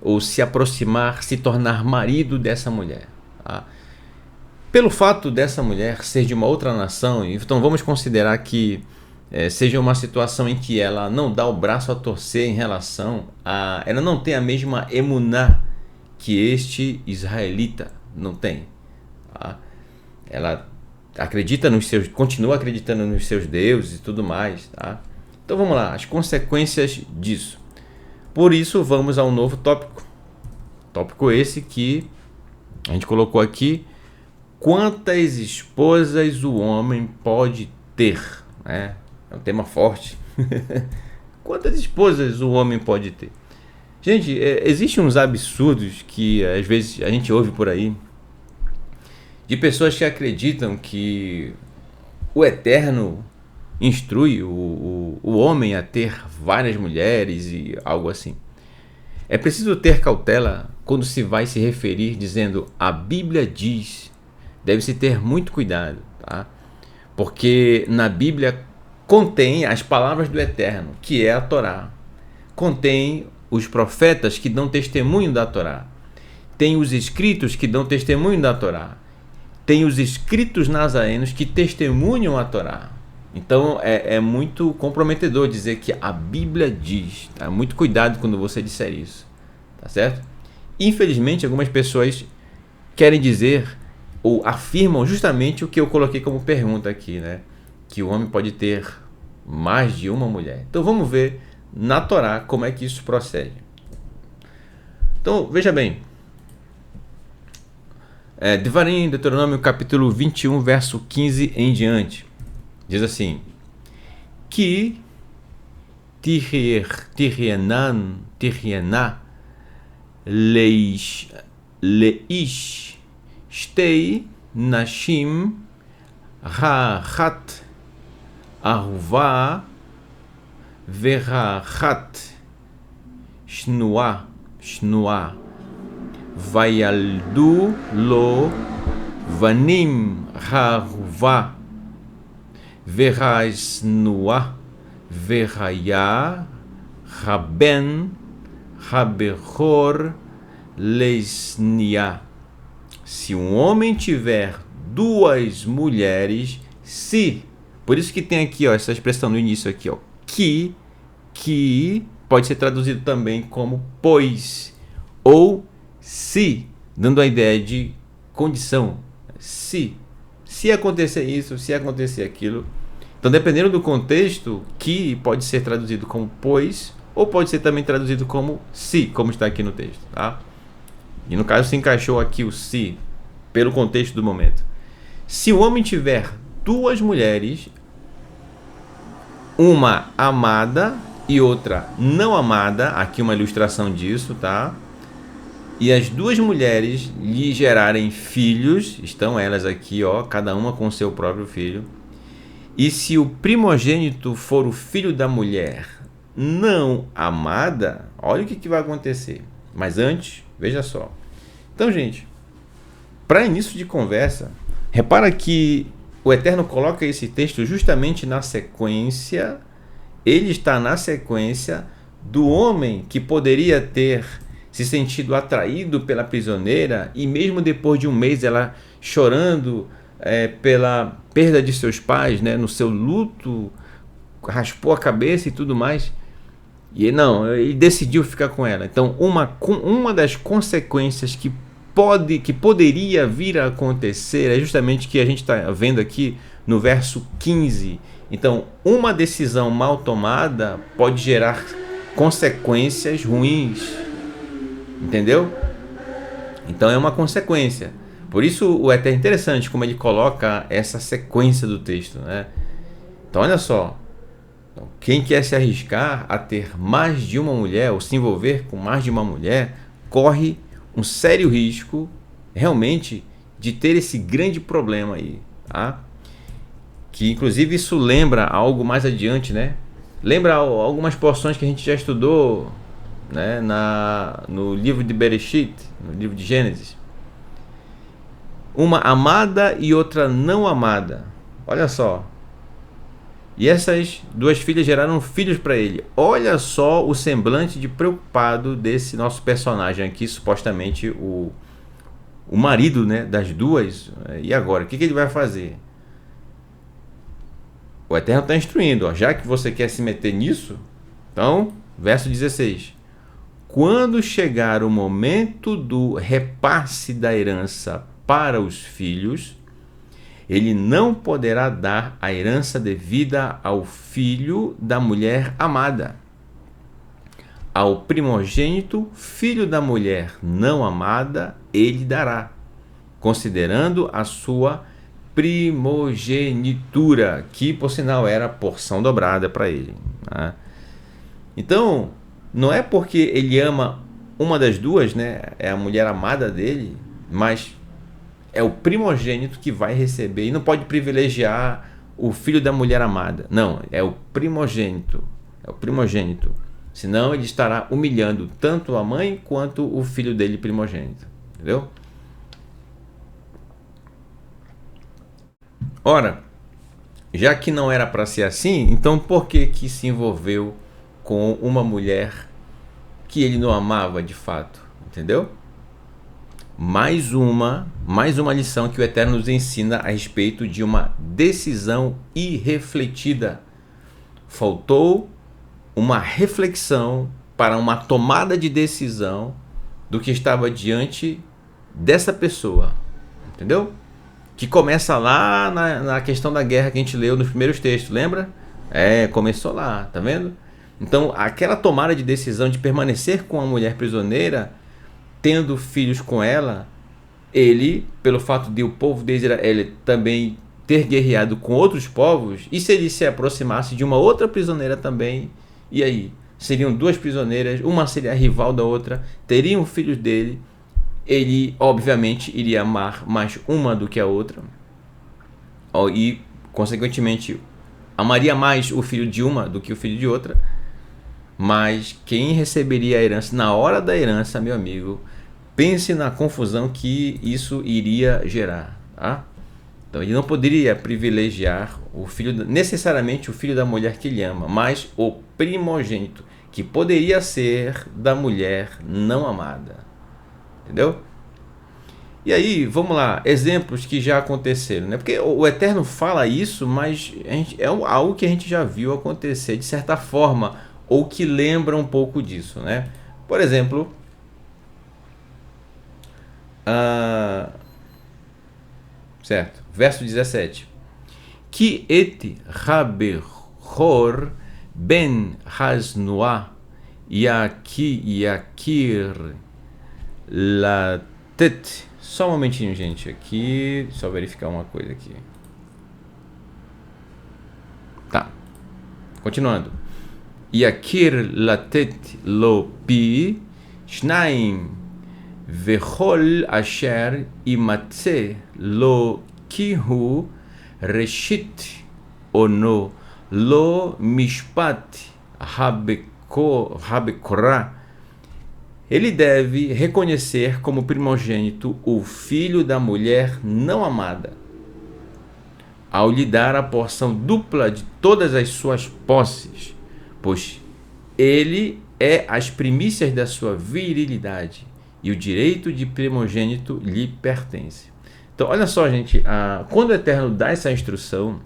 ou se aproximar, se tornar marido dessa mulher, tá? Pelo fato dessa mulher ser de uma outra nação, então vamos considerar que seja uma situação em que ela não dá o braço a torcer em relação a... Ela não tem a mesma emuná que este israelita não tem, tá? Ela acredita nos seus, continua acreditando nos seus deuses e tudo mais, tá? Então vamos lá, as consequências disso. Por isso vamos a um novo tópico. Tópico esse que a gente colocou aqui: quantas esposas o homem pode ter, né? É um tema forte. Quantas esposas o homem pode ter? Gente, existem uns absurdos que às vezes a gente ouve por aí, de pessoas que acreditam que o Eterno instrui o homem a ter várias mulheres e algo assim. É preciso ter cautela quando se vai se referir dizendo a Bíblia diz. Deve-se ter muito cuidado, tá? Porque na Bíblia contém as palavras do Eterno, que é a Torá. Contém os profetas que dão testemunho da Torá. Tem os escritos que dão testemunho da Torá. Tem os escritos nazarenos que testemunham a Torá. Então é muito comprometedor dizer que a Bíblia diz, tá? Muito cuidado quando você disser isso, tá certo? Infelizmente, algumas pessoas querem dizer ou afirmam justamente o que eu coloquei como pergunta aqui, né? Que o homem pode ter mais de uma mulher. Então vamos ver na Torá como é que isso procede. Então veja bem, Devarim, Deuteronômio capítulo 21, verso 15 em diante. Diz assim: Ki tirienan leish shtei nashim rachat ahuva verachat shnua vayaldu lo vanim ahuva verasnua veraya raben rabechor leisnia. Se um homem tiver duas mulheres, se, por isso que tem aqui, ó, essa expressão no início aqui, ó, que pode ser traduzido também como pois ou se, dando a ideia de condição. Se acontecer isso, se acontecer aquilo. Então, dependendo do contexto, que pode ser traduzido como pois, ou pode ser também traduzido como se, como está aqui no texto, tá? E no caso se encaixou aqui o se, pelo contexto do momento. Se o homem tiver duas mulheres, uma amada e outra não amada, aqui uma ilustração disso, tá? E as duas mulheres lhe gerarem filhos, estão elas aqui, ó, cada uma com seu próprio filho. E se o primogênito for o filho da mulher não amada, olha o que vai acontecer. Mas antes, veja só. Então, gente, para início de conversa, repara que o Eterno coloca esse texto justamente na sequência. Ele está na sequência do homem que poderia ter se sentido atraído pela prisioneira e mesmo depois de um mês ela chorando pela perda de seus pais, né, no seu luto, raspou a cabeça e tudo mais, e ele decidiu ficar com ela. Então uma das consequências que poderia vir a acontecer é justamente que a gente está vendo aqui no verso 15. Então uma decisão mal tomada pode gerar consequências ruins, entendeu? Então é uma consequência. Por isso é até interessante como ele coloca essa sequência do texto, né? Então olha só, quem quer se arriscar a ter mais de uma mulher ou se envolver com mais de uma mulher corre um sério risco, realmente, de ter esse grande problema aí, tá? Que inclusive isso lembra algo mais adiante, né? Lembra algumas porções que a gente já estudou, né, no livro de Bereshit, no livro de Gênesis. Uma amada e outra não amada. Olha só. E essas duas filhas geraram filhos para ele. Olha só o semblante de preocupado desse nosso personagem aqui, supostamente o marido, né, das duas. E agora? O que ele vai fazer? O Eterno está instruindo, ó, já que você quer se meter nisso, então, verso 16. Quando chegar o momento do repasse da herança para os filhos, ele não poderá dar a herança devida ao filho da mulher amada. Ao primogênito, filho da mulher não amada, ele dará, considerando a sua primogenitura, que por sinal era porção dobrada para ele, né? Então, não é porque ele ama uma das duas, né, é a mulher amada dele, mas é o primogênito que vai receber, e não pode privilegiar o filho da mulher amada. Não, é o primogênito. É o primogênito. Senão ele estará humilhando tanto a mãe quanto o filho dele primogênito. Entendeu? Ora, já que não era para ser assim, então por que se envolveu com uma mulher que ele não amava de fato? Entendeu? Mais uma lição que o Eterno nos ensina a respeito de uma decisão irrefletida. Faltou uma reflexão para uma tomada de decisão do que estava diante dessa pessoa. Entendeu? Que começa lá na questão da guerra que a gente leu nos primeiros textos, lembra? Começou lá, tá vendo? Então, aquela tomada de decisão de permanecer com a mulher prisioneira, tendo filhos com ela, ele, pelo fato de o povo de Israel também ter guerreado com outros povos, e se ele se aproximasse de uma outra prisioneira também, e aí? Seriam duas prisioneiras, uma seria a rival da outra, teriam filhos dele, ele obviamente iria amar mais uma do que a outra, e consequentemente amaria mais o filho de uma do que o filho de outra. Mas quem receberia a herança na hora da herança, meu amigo, pense na confusão que isso iria gerar, tá? Então ele não poderia privilegiar o filho, necessariamente o filho da mulher que ele ama, mas o primogênito, que poderia ser da mulher não amada. Entendeu? E aí, vamos lá, exemplos que já aconteceram, né? Porque o Eterno fala isso, mas algo que a gente já viu acontecer de certa forma, ou que lembra um pouco disso, né? Por exemplo, certo, verso 17. Ki et Rabechor ben Hasnuah yakir latet. Só um momentinho, gente, aqui, só verificar uma coisa aqui. Tá, continuando. Yakir latet lo pi shnaim vechol asher imatze lo kihu reshit ono lo mishpat habekorah. Ele deve reconhecer como primogênito o filho da mulher não amada, ao lhe dar a porção dupla de todas as suas posses, pois ele é as primícias da sua virilidade e o direito de primogênito lhe pertence. Então, olha só, gente, quando o Eterno dá essa instrução,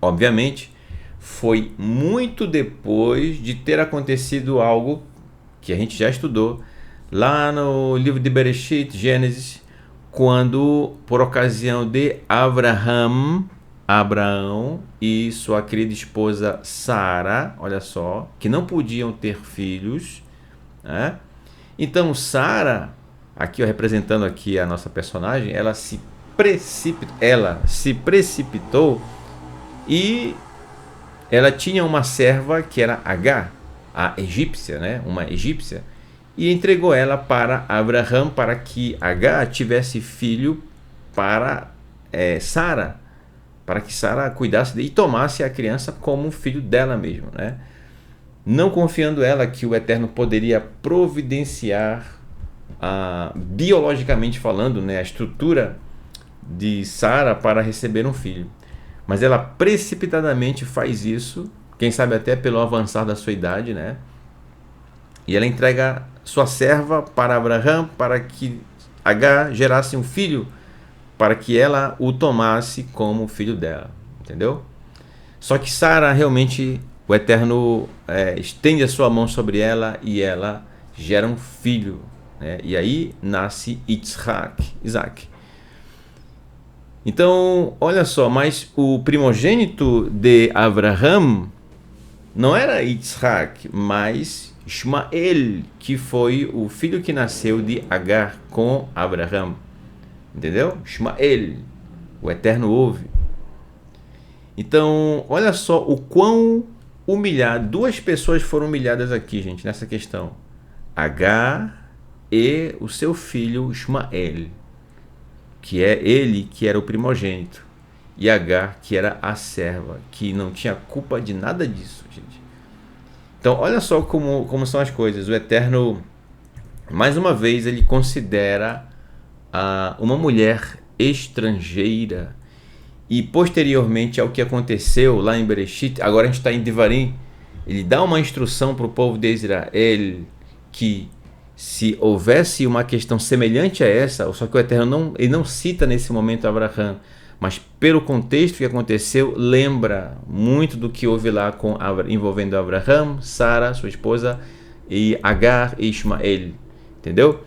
obviamente, foi muito depois de ter acontecido algo que a gente já estudou lá no livro de Bereshit, Gênesis, quando, por ocasião de Abraão e sua querida esposa Sara, olha só, que não podiam ter filhos, né? Então Sara, aqui representando aqui a nossa personagem, ela se precipitou e ela tinha uma serva que era Agar, a egípcia, né? Uma egípcia, e entregou ela para Abraham para que Agar tivesse filho para Sara, para que Sara cuidasse e tomasse a criança como um filho dela mesmo, né? Não confiando ela que o Eterno poderia providenciar, biologicamente falando, né, a estrutura de Sara para receber um filho. Mas ela precipitadamente faz isso, quem sabe até pelo avançar da sua idade, né? E ela entrega sua serva para Abraham para que Agar gerasse um filho, para que ela o tomasse como filho dela, entendeu? Só que Sara realmente, o Eterno estende a sua mão sobre ela e ela gera um filho, né? E aí nasce Isaac. Então, olha só, mas o primogênito de Abraham não era Isaac, mas Ismael, que foi o filho que nasceu de Agar com Abraham. Entendeu? Ismael, o Eterno ouve. Então, olha só o quão humilhado. Duas pessoas foram humilhadas aqui, gente, nessa questão. Agar e o seu filho Ismael, que é ele que era o primogênito. E Agar, que era a serva, que não tinha culpa de nada disso, gente. Então, olha só como são as coisas. O Eterno, mais uma vez, ele considera uma mulher estrangeira. E posteriormente ao que aconteceu lá em Bereshit, agora a gente está em Devarim, ele dá uma instrução para o povo de Israel que se houvesse uma questão semelhante a essa, só que o Eterno ele não cita nesse momento Abraham, mas pelo contexto que aconteceu, lembra muito do que houve lá envolvendo Abraham, Sara, sua esposa, e Agar e Ismael, entendeu?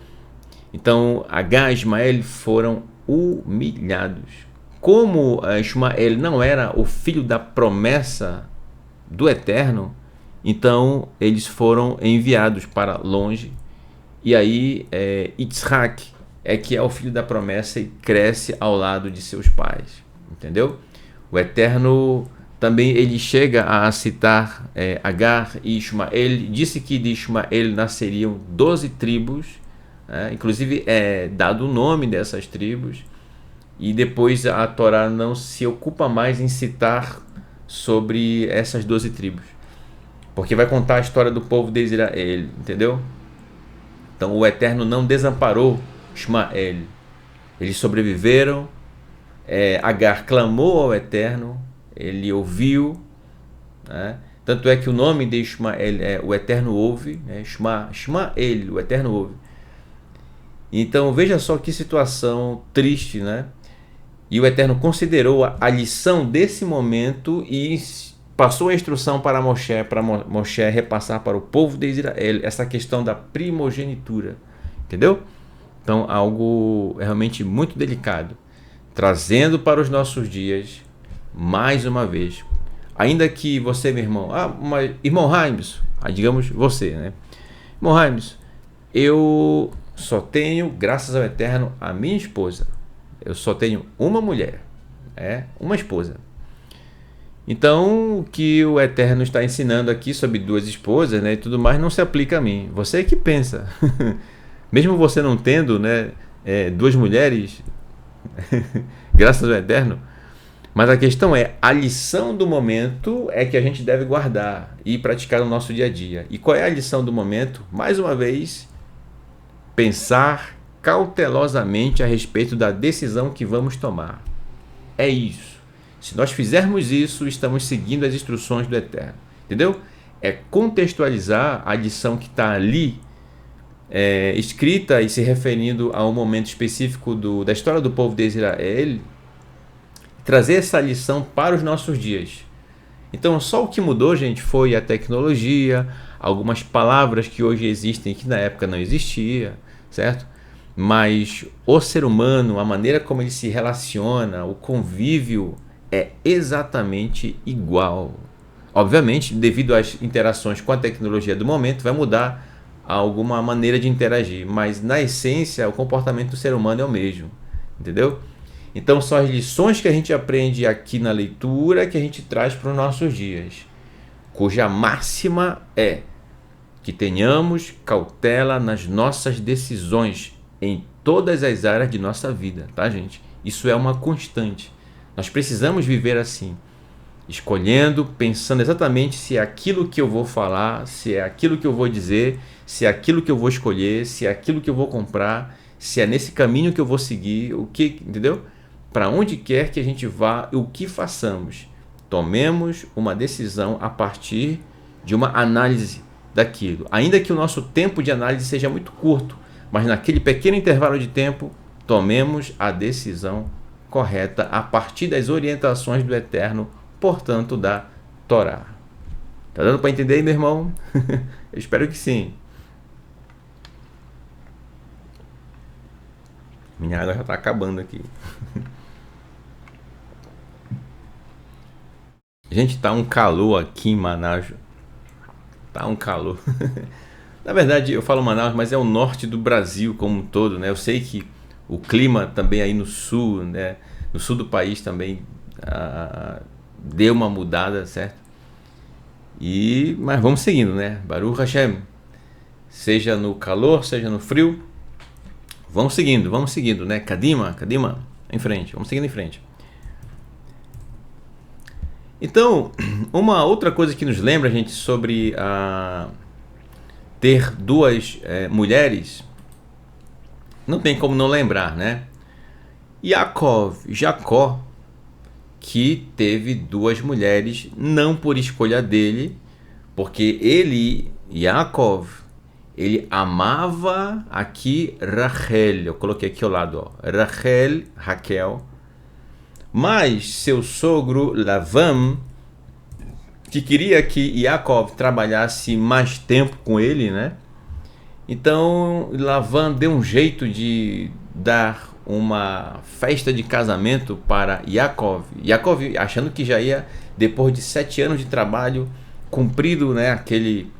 Então Agar e Ismael foram humilhados. Como Ismael não era o filho da promessa do Eterno, então eles foram enviados para longe. E aí Isaac que é o filho da promessa e cresce ao lado de seus pais, entendeu? O Eterno também ele chega a citar Agar e Ismael, disse que de Ismael nasceriam 12 tribos, inclusive é dado o nome dessas tribos, e depois a Torá não se ocupa mais em citar sobre essas 12 tribos, porque vai contar a história do povo de Israel, entendeu? Então o Eterno não desamparou Ismael, eles sobreviveram. Agar clamou ao Eterno, ele ouviu, né? Tanto é que o nome de Ismael é o Eterno ouve, né? Ismael, o Eterno ouve. Então veja só que situação triste, né? E o Eterno considerou a lição desse momento e passou a instrução para Moshe repassar para o povo de Israel essa questão da primogenitura, entendeu? Então algo realmente muito delicado, trazendo para os nossos dias, mais uma vez, ainda que você, meu irmão, mas irmão Raimes, digamos você, né? Irmão Raimes, eu só tenho, graças ao Eterno, a minha esposa. Eu só tenho uma mulher, uma esposa. Então, o que o Eterno está ensinando aqui sobre duas esposas, né, e tudo mais, não se aplica a mim. Você é que pensa. Mesmo você não tendo, né, duas mulheres, graças ao Eterno, mas a questão a lição do momento é que a gente deve guardar e praticar no nosso dia a dia. E qual é a lição do momento? Mais uma vez, pensar cautelosamente a respeito da decisão que vamos tomar. É isso. Se nós fizermos isso, estamos seguindo as instruções do Eterno. Entendeu? É contextualizar a lição que está ali, escrita e se referindo a um momento específico da história do povo de Israel, trazer essa lição para os nossos dias. Então, só o que mudou, gente, foi a tecnologia, algumas palavras que hoje existem que na época não existia, certo? Mas o ser humano, a maneira como ele se relaciona, o convívio é exatamente igual. Obviamente, devido às interações com a tecnologia do momento, vai mudar alguma maneira de interagir, mas na essência o comportamento do ser humano é o mesmo, entendeu? Então são as lições que a gente aprende aqui na leitura que a gente traz para os nossos dias, cuja máxima é que tenhamos cautela nas nossas decisões em todas as áreas de nossa vida, tá, gente? Isso é uma constante. Nós precisamos viver assim, escolhendo, pensando exatamente se é aquilo que eu vou falar, se é aquilo que eu vou dizer, se é aquilo que eu vou escolher, se é aquilo que eu vou comprar, se é nesse caminho que eu vou seguir, o que, entendeu? Para onde quer que a gente vá, o que façamos, tomemos uma decisão a partir de uma análise daquilo. Ainda que o nosso tempo de análise seja muito curto, mas naquele pequeno intervalo de tempo, tomemos a decisão correta a partir das orientações do Eterno, portanto, da Torá. Tá dando para entender aí, meu irmão? Eu espero que sim. Minha água já está acabando aqui. Gente, tá um calor aqui em Manaus. Tá um calor. Na verdade, eu falo Manaus, mas é o norte do Brasil como um todo, né? Eu sei que o clima também aí no sul, né? No sul do país também deu uma mudada, certo? Mas vamos seguindo, né? Baruch Hashem. Seja no calor, seja no frio. Vamos seguindo, né? Kadima, em frente. Vamos seguindo em frente. Então, uma outra coisa que nos lembra, gente, sobre ter duas mulheres, não tem como não lembrar, né? Jacó, que teve duas mulheres, não por escolha dele, porque ele, Yaakov, ele amava aqui Rachel, eu coloquei aqui ao lado, ó, Raquel, mas seu sogro Lavan, que queria que Yaakov trabalhasse mais tempo com ele, né? Então Lavan deu um jeito de dar uma festa de casamento para Yaakov. Yaakov achando que já ia, depois de 7 anos de trabalho, cumprido, né, aquele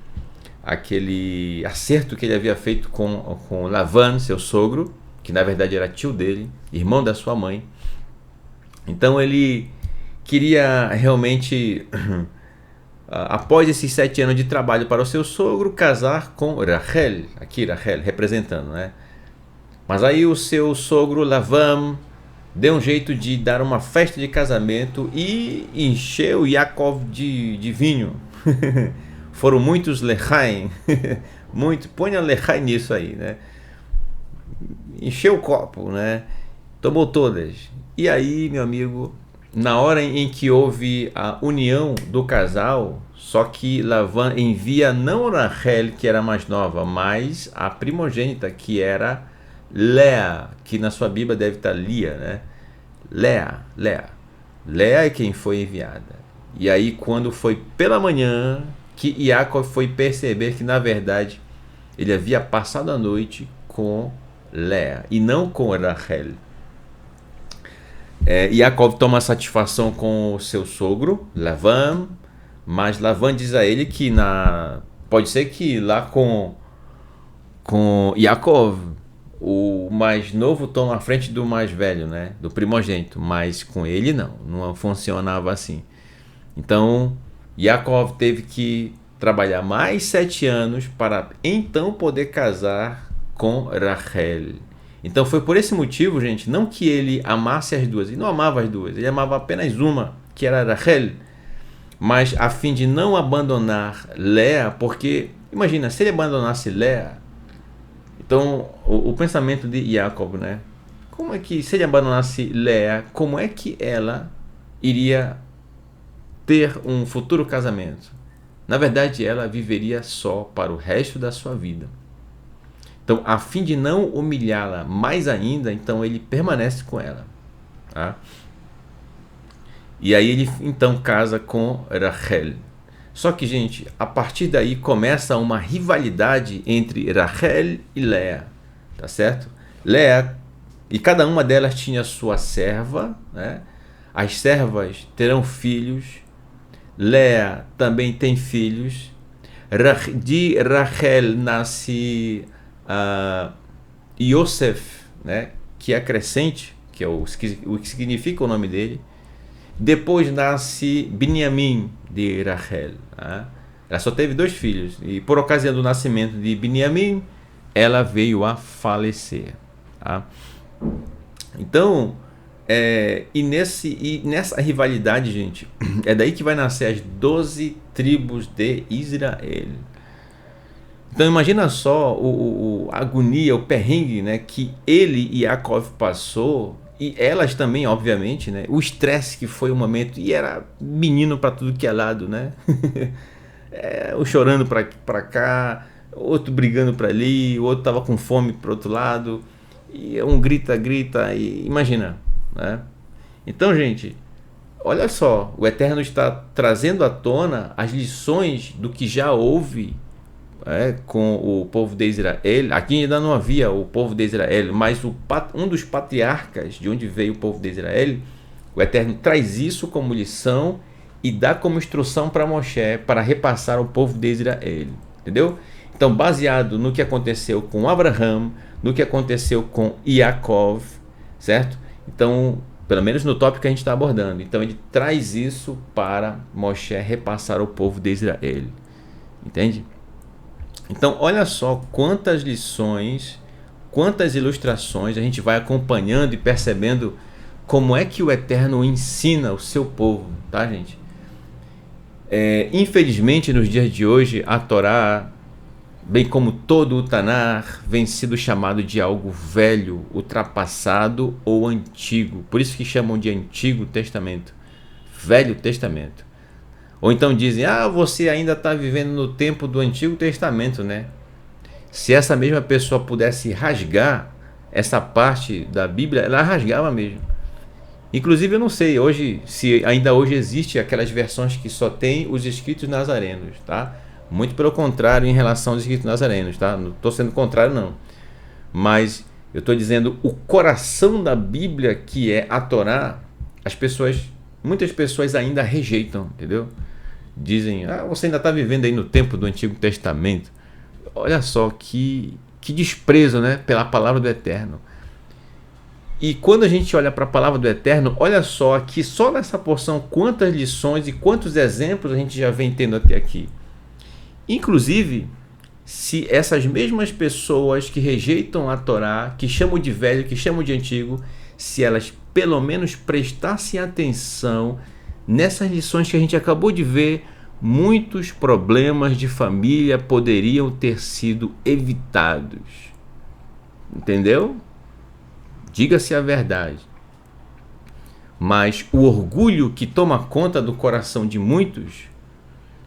acerto que ele havia feito com Lavan, seu sogro, que na verdade era tio dele, irmão da sua mãe. Então ele queria realmente, após esses 7 anos de trabalho para o seu sogro, casar com Rachel, aqui Rachel representando, né? Mas aí o seu sogro Lavan deu um jeito de dar uma festa de casamento e encheu Yaakov de vinho. Foram muitos lechaim, ponha lechaim nisso aí, né? Encheu o copo, né? Tomou todas. E aí, meu amigo, na hora em que houve a união do casal, só que Lavan envia não Rachel, que era mais nova, mas a primogênita, que era Lea, que na sua Bíblia deve estar Lia, né? Lea é quem foi enviada. E aí, quando foi pela manhã, que Yaakov foi perceber que, na verdade, ele havia passado a noite com Lea e não com Rachel. Yaakov toma satisfação com o seu sogro, Lavan, mas Lavan diz a ele que pode ser que lá com Yaakov, o mais novo toma à frente do mais velho, né? Do primogênito, mas com ele não funcionava assim. Então, Yaakov teve que trabalhar mais 7 anos para então poder casar com Rachel. Então foi por esse motivo, gente, não que ele amasse as duas, ele não amava as duas, ele amava apenas uma, que era Rachel, mas a fim de não abandonar Lea, porque, imagina, se ele abandonasse Lea, então o pensamento de Jacob, né? Como é que, se ele abandonasse Lea, como é que ela iria ter um futuro casamento? Na verdade, ela viveria só para o resto da sua vida. Então, a fim de não humilhá-la mais ainda, então ele permanece com ela. Tá? E aí ele então casa com Rachel. Só que, gente, a partir daí começa uma rivalidade entre Rachel e Lea. Tá certo? Lea, e cada uma delas tinha sua serva, né? As servas terão filhos. Lea também tem filhos. De Rachel nasce Yosef, né, que é crescente, que é o que significa o nome dele. Depois nasce Binyamin de Rachel, né? Ela só teve 2 filhos. E por ocasião do nascimento de Beniamim, ela veio a falecer. Tá? Então, nessa rivalidade, gente, é daí que vai nascer as 12 tribos de Israel. Então imagina só a agonia, o perrengue, né, que ele e Yaakov passou, e elas também, obviamente, né, o estresse que foi o momento, e era menino para tudo que é lado, né? Um chorando para cá, outro brigando para ali, o outro tava com fome para outro lado, e um grita, e imagina, né? Então, gente, olha só, o Eterno está trazendo à tona as lições do que já houve com o povo de Israel. Aqui ainda não havia o povo de Israel, mas um dos patriarcas de onde veio o povo de Israel, o Eterno traz isso como lição e dá como instrução para Moshe para repassar ao povo de Israel, entendeu? Então, baseado no que aconteceu com Abraham, no que aconteceu com Yaakov, certo? Então, pelo menos no tópico que a gente está abordando, então ele traz isso para Moshe repassar ao povo de Israel, entende? Então, olha só quantas lições, quantas ilustrações a gente vai acompanhando e percebendo como é que o Eterno ensina o seu povo, tá, gente? Infelizmente, nos dias de hoje, a Torá, bem como todo o Tanar, vem sido chamado de algo velho, ultrapassado ou antigo. Por isso que chamam de Antigo Testamento, Velho Testamento. Ou então dizem, você ainda está vivendo no tempo do Antigo Testamento, né? Se essa mesma pessoa pudesse rasgar essa parte da Bíblia, ela rasgava mesmo. Inclusive, eu não sei hoje se ainda hoje existe aquelas versões que só tem os escritos nazarenos, tá? Muito pelo contrário em relação aos escritos nazarenos, tá? Não estou sendo contrário, não. Mas eu estou dizendo o coração da Bíblia, que é a Torá, muitas pessoas ainda rejeitam, entendeu? Dizem, você ainda está vivendo aí no tempo do Antigo Testamento. Olha só que desprezo, né, pela palavra do Eterno. E quando a gente olha para a palavra do Eterno, olha só aqui, só nessa porção, quantas lições e quantos exemplos a gente já vem tendo até aqui. Inclusive, se essas mesmas pessoas que rejeitam a Torá, que chamam de velho, que chamam de antigo, se elas pelo menos prestassem atenção nessas lições que a gente acabou de ver, muitos problemas de família poderiam ter sido evitados. Entendeu? Diga-se a verdade. Mas o orgulho que toma conta do coração de muitos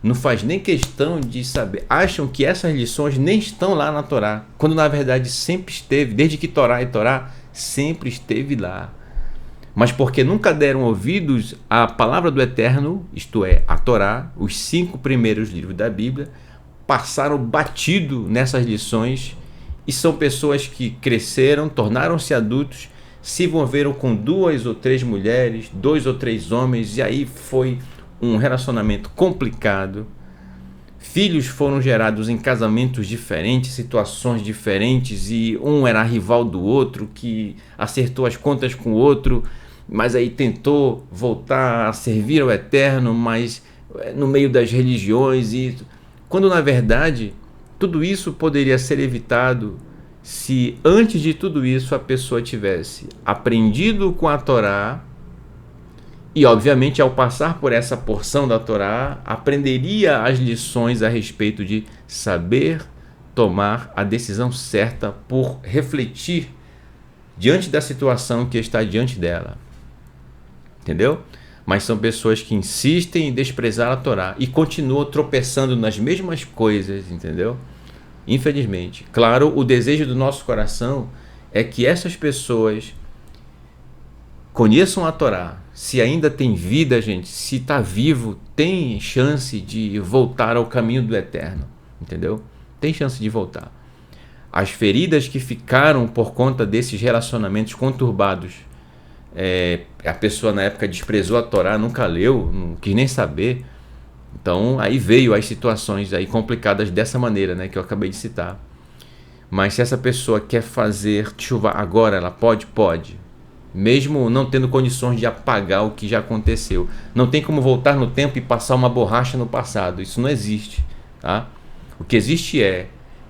não faz nem questão de saber. Acham que essas lições nem estão lá na Torá, quando na verdade sempre esteve, desde que Torá é Torá, sempre esteve lá. Mas porque nunca deram ouvidos à palavra do Eterno, isto é, a Torá, os 5 primeiros livros da Bíblia, passaram batido nessas lições e são pessoas que cresceram, tornaram-se adultos, se envolveram com 2 ou 3 mulheres, 2 ou 3 homens, e aí foi um relacionamento complicado. Filhos foram gerados em casamentos diferentes, situações diferentes, e um era rival do outro, que acertou as contas com o outro, mas aí tentou voltar a servir ao Eterno, mas no meio das religiões, e quando na verdade tudo isso poderia ser evitado se antes de tudo isso a pessoa tivesse aprendido com a Torá. E, obviamente, ao passar por essa porção da Torá, aprenderia as lições a respeito de saber tomar a decisão certa por refletir diante da situação que está diante dela. Entendeu? Mas são pessoas que insistem em desprezar a Torá e continuam tropeçando nas mesmas coisas, entendeu? Infelizmente. Claro, o desejo do nosso coração é que essas pessoas conheçam a Torá. Se ainda tem vida, gente, se está vivo, tem chance de voltar ao caminho do Eterno, entendeu? Tem chance de voltar. As feridas que ficaram por conta desses relacionamentos conturbados, a pessoa na época desprezou a Torá, nunca leu, não quis nem saber. Então aí veio as situações aí complicadas dessa maneira, né, que eu acabei de citar. Mas se essa pessoa quer fazer chuva agora, ela pode? Pode. Mesmo não tendo condições de apagar o que já aconteceu. Não tem como voltar no tempo e passar uma borracha no passado. Isso não existe. tá? O que existe é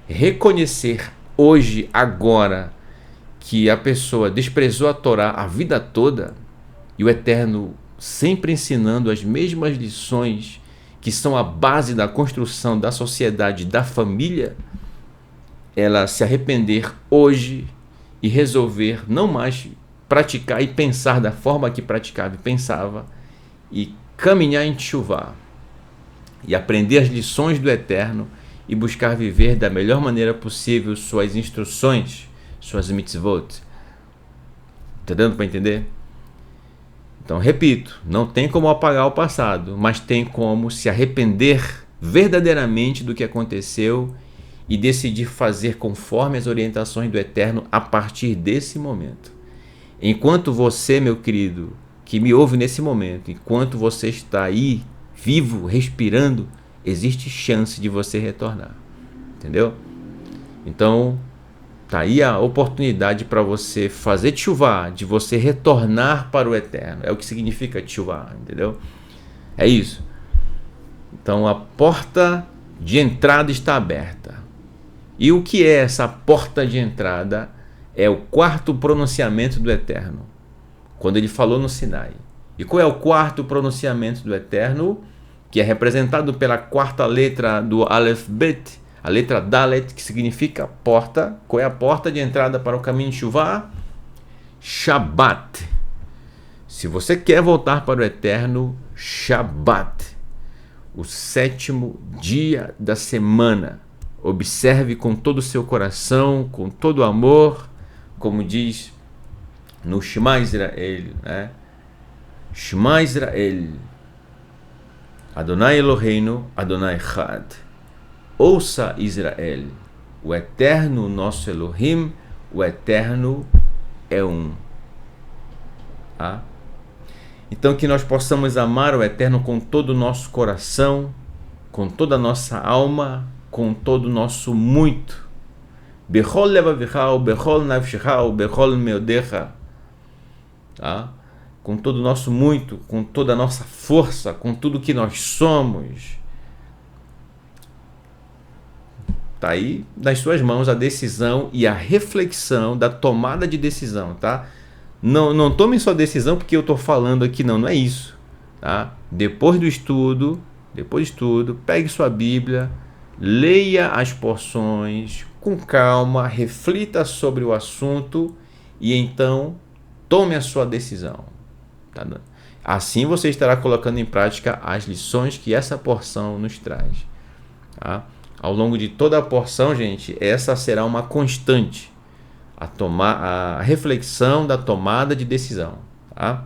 reconhecer hoje, agora, que a pessoa desprezou a Torá a vida toda e o Eterno sempre ensinando as mesmas lições que são a base da construção da sociedade, da família, ela se arrepender hoje e resolver não mais praticar e pensar da forma que praticava e pensava e caminhar em teshuvá e aprender as lições do Eterno e buscar viver da melhor maneira possível suas instruções, suas mitzvot. Tá dando para entender? Então, repito, não tem como apagar o passado, mas tem como se arrepender verdadeiramente do que aconteceu e decidir fazer conforme as orientações do Eterno a partir desse momento. Enquanto você, meu querido, que me ouve nesse momento, enquanto você está aí, vivo, respirando, existe chance de você retornar. Entendeu? Então, tá aí a oportunidade para você fazer teshuvá, de você retornar para o Eterno. É o que significa teshuvá, entendeu? É isso. Então, a porta de entrada está aberta. E o que é essa porta de entrada? É o quarto pronunciamento do Eterno, quando ele falou no Sinai. E qual é o quarto pronunciamento do Eterno? Que é representado pela quarta letra do Aleph Bet, a letra Dalet, que significa porta. Qual é a porta de entrada para o caminho de Teshuvá? Shabbat. Se você quer voltar para o Eterno, Shabbat, o sétimo dia da semana. Observe com todo o seu coração, com todo o amor, como diz no Shema Israel, né? Shema Israel, Adonai Eloheinu, Adonai Echad. Ouça Israel, o Eterno nosso Elohim, o Eterno é um. Tá? Então que nós possamos amar o Eterno com todo o nosso coração, com toda a nossa alma, com todo o nosso muito. Bechol levavicha, bechol nafshecha, bechol meodecha. Tá? Com todo o nosso muito, com toda a nossa força, com tudo que nós somos. Está aí nas suas mãos a decisão e a reflexão da tomada de decisão, tá? Não tome sua decisão porque eu estou falando aqui, não é isso, tá? Depois do estudo, pegue sua Bíblia, leia as porções com calma, reflita sobre o assunto e então tome a sua decisão. Tá? Assim você estará colocando em prática as lições que essa porção nos traz. Tá? Ao longo de toda a porção, gente, essa será uma constante. A reflexão da tomada de decisão. Tá?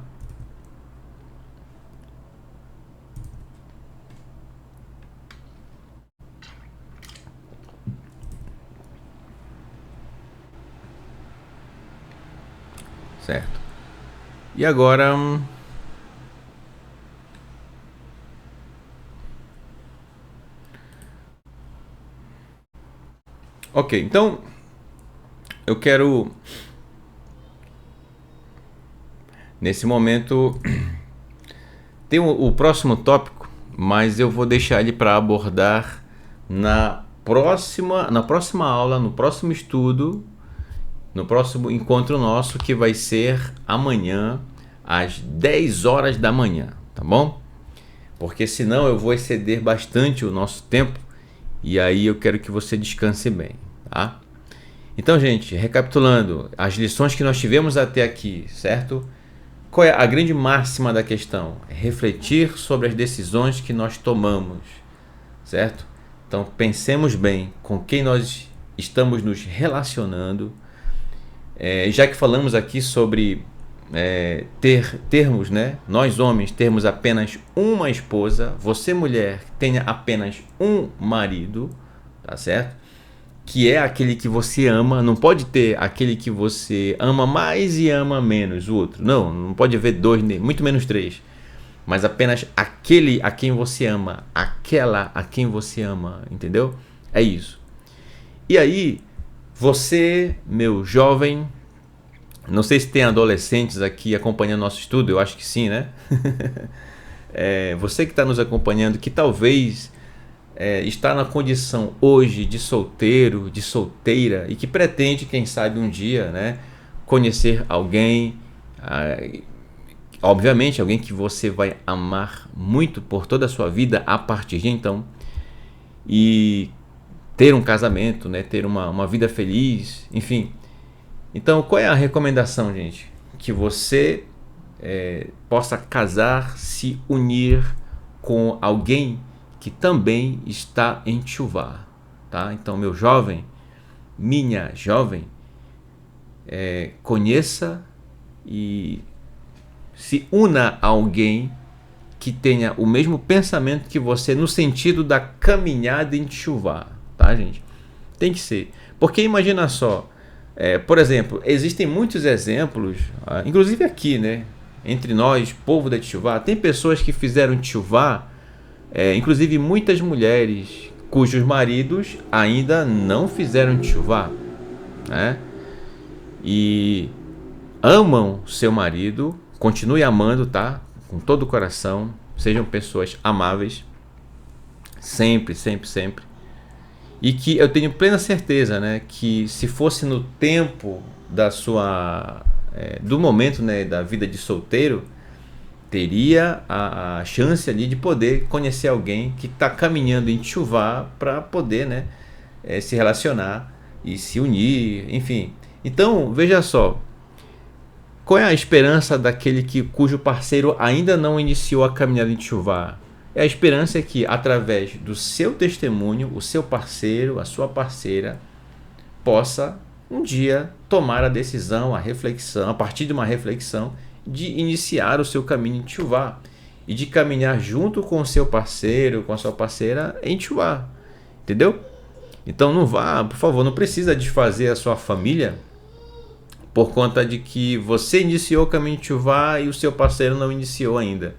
Certo. E agora... Ok, então eu quero nesse momento tem o próximo tópico, mas eu vou deixar ele para abordar na próxima aula, no próximo estudo, no próximo encontro nosso, que vai ser amanhã às 10 horas da manhã, tá bom? Porque senão eu vou exceder bastante o nosso tempo e aí eu quero que você descanse bem, tá? Então, gente, recapitulando as lições que nós tivemos até aqui, certo? Qual é a grande máxima da questão? É refletir sobre as decisões que nós tomamos, certo? Então, pensemos bem com quem nós estamos nos relacionando. Já que falamos aqui sobre termos, né? Nós homens termos apenas uma esposa, você mulher tenha apenas um marido, tá certo? Que é aquele que você ama. Não pode ter aquele que você ama mais e ama menos o outro. Não pode haver dois, muito menos três. Mas apenas aquele a quem você ama, aquela a quem você ama, entendeu? É isso. E aí, você, meu jovem, não sei se tem adolescentes aqui acompanhando nosso estudo, eu acho que sim, né? Você que está nos acompanhando, que talvez está na condição hoje de solteiro, de solteira, e que pretende, quem sabe um dia, né, conhecer alguém, obviamente alguém que você vai amar muito por toda a sua vida a partir de então, e ter um casamento, né, ter uma vida feliz, enfim. Então, qual é a recomendação, gente? Que você possa casar, se unir com alguém que também está em Teshuvá, tá? Então, meu jovem, minha jovem, conheça e se una a alguém que tenha o mesmo pensamento que você no sentido da caminhada em Teshuvá, tá, gente? Tem que ser. Porque imagina só, por exemplo, existem muitos exemplos, inclusive aqui, né? Entre nós, povo da Teshuvá, tem pessoas que fizeram Teshuvá, inclusive muitas mulheres cujos maridos ainda não fizeram Teshuvá, né? E amam seu marido, continue amando, tá? Com todo o coração, sejam pessoas amáveis, sempre, sempre, sempre. E que eu tenho plena certeza, né, que se fosse no tempo da sua do momento, né, da vida de solteiro, teria a chance ali de poder conhecer alguém que está caminhando em Teshuvá para poder, né, se relacionar e se unir, enfim. Então, veja só, qual é a esperança daquele cujo parceiro ainda não iniciou a caminhada em Teshuvá? A esperança é que, através do seu testemunho, o seu parceiro, a sua parceira, possa um dia tomar a decisão, a reflexão, a partir de uma reflexão, de iniciar o seu caminho em Teshuvá e de caminhar junto com o seu parceiro, com a sua parceira em Teshuvá. Entendeu? Então não vá, por favor, não precisa desfazer a sua família por conta de que você iniciou o caminho de Teshuvá e o seu parceiro não iniciou ainda,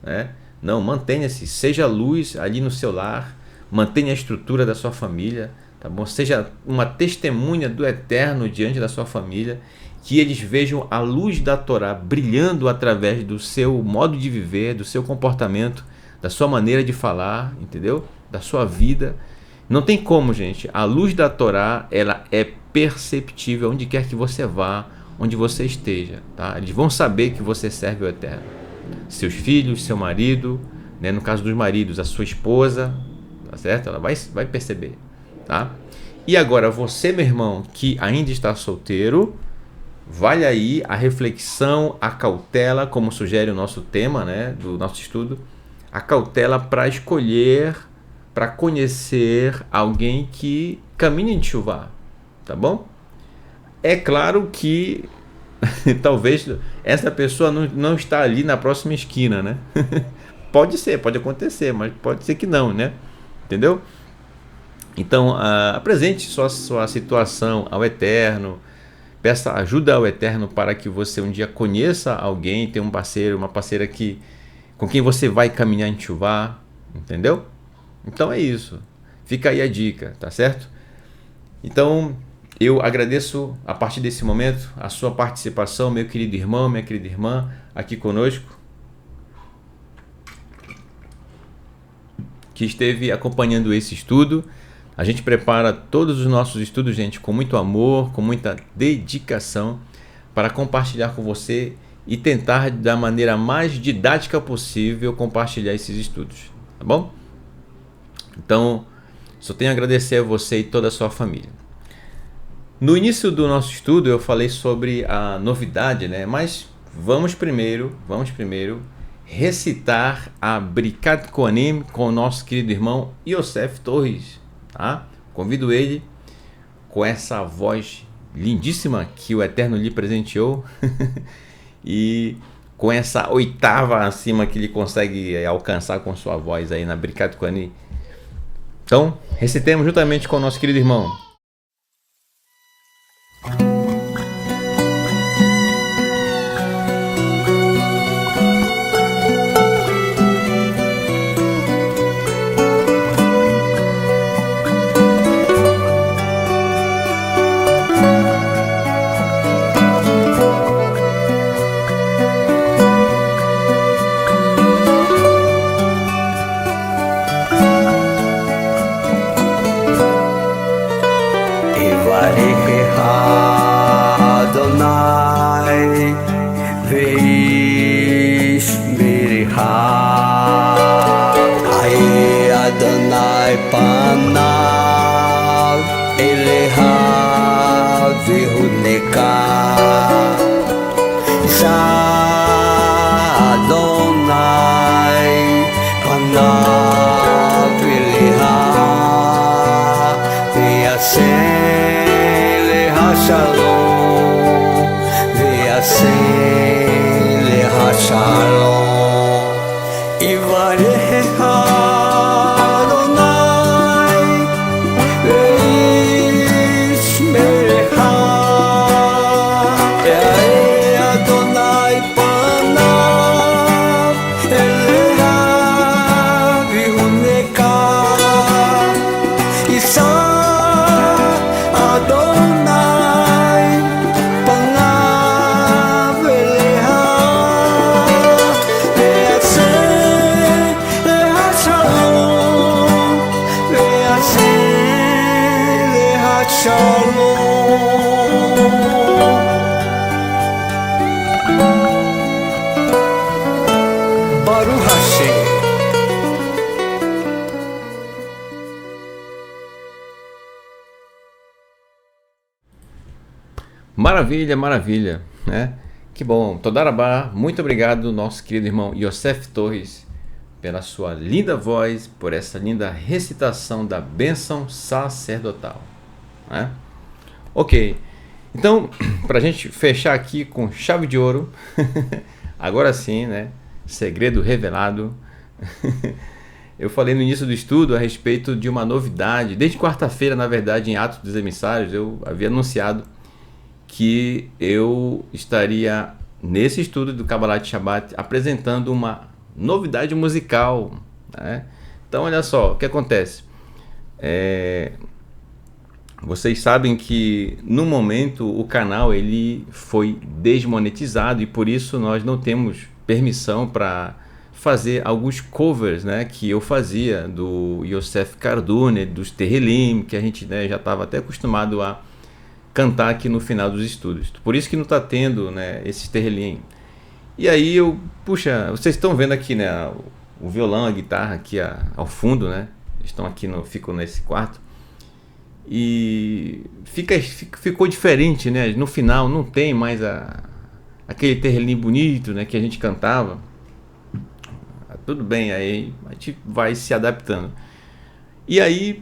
né? Não, mantenha-se, seja luz ali no seu lar, mantenha a estrutura da sua família, tá bom? Seja uma testemunha do Eterno diante da sua família, que eles vejam a luz da Torá brilhando através do seu modo de viver, do seu comportamento, da sua maneira de falar, entendeu? Da sua vida. Não tem como, gente. A luz da Torá, ela é perceptível onde quer que você vá, onde você esteja, tá? Eles vão saber que você serve o Eterno. Seus filhos, seu marido, né? No caso dos maridos, a sua esposa, tá certo? Ela vai perceber, tá? E agora, você, meu irmão, que ainda está solteiro, vale aí a reflexão, a cautela, como sugere o nosso tema, né, do nosso estudo, a cautela para escolher, para conhecer alguém que caminhe em Teshuvá, tá bom? É claro que talvez essa pessoa não está ali na próxima esquina, né? Pode ser, pode acontecer, mas pode ser que não, né? Entendeu? Então, apresente sua situação ao Eterno, peça ajuda ao Eterno para que você um dia conheça alguém, tenha um parceiro, uma parceira com quem você vai caminhar em Teshuvá, entendeu? Então é isso. Fica aí a dica, tá certo? Então, eu agradeço, a partir desse momento, a sua participação, meu querido irmão, minha querida irmã, aqui conosco, que esteve acompanhando esse estudo. A gente prepara todos os nossos estudos, gente, com muito amor, com muita dedicação, para compartilhar com você e tentar, da maneira mais didática possível, compartilhar esses estudos, tá bom? Então, só tenho a agradecer a você e toda a sua família. No início do nosso estudo eu falei sobre a novidade, né? Mas vamos primeiro recitar a Birkat Kohanim com o nosso querido irmão Yosef Torres, tá? Convido ele com essa voz lindíssima que o Eterno lhe presenteou e com essa oitava acima que ele consegue alcançar com sua voz aí na Birkat Kohanim. Então, recitemos juntamente com o nosso querido irmão. Asa Adonai panav elecha ve'yaseh lecha shalom ve'yaseh lecha shalom Yivarecha Adonai ve'yishmerecha Ya'eh Adonai panav elecha v'yihuneka Yisa Adonai panav elecha ve'yaseh lecha shalom ve'yaseh lecha shalom Baruch Hashem. Maravilha, maravilha, né? Que bom. Toda Rabá, muito obrigado, nosso querido irmão Yosef Torres, pela sua linda voz, por essa linda recitação da bênção sacerdotal, né? Ok, então, para a gente fechar aqui com chave de ouro, agora sim, né? Segredo revelado. Eu falei no início do estudo a respeito de uma novidade. Desde quarta-feira, na verdade, em Atos dos Emissários, eu havia anunciado que eu estaria nesse estudo do Kabbalat Shabbat apresentando uma novidade musical, né? Então olha só, o que acontece, vocês sabem que no momento o canal ele foi desmonetizado e por isso nós não temos permissão para fazer alguns covers, né, que eu fazia do Yosef Kardune, dos Terrilim, que a gente, né, já estava até acostumado a cantar aqui no final dos estudos. Por isso que não está tendo, né, esses Terrilim. E aí puxa, vocês estão vendo aqui, né, o violão, a guitarra aqui ao fundo, né? Estão aqui, ficam nesse quarto. E ficou diferente, né? No final não tem mais aquele Terrilim bonito, né, que a gente cantava. Tudo bem, aí a gente vai se adaptando. E aí,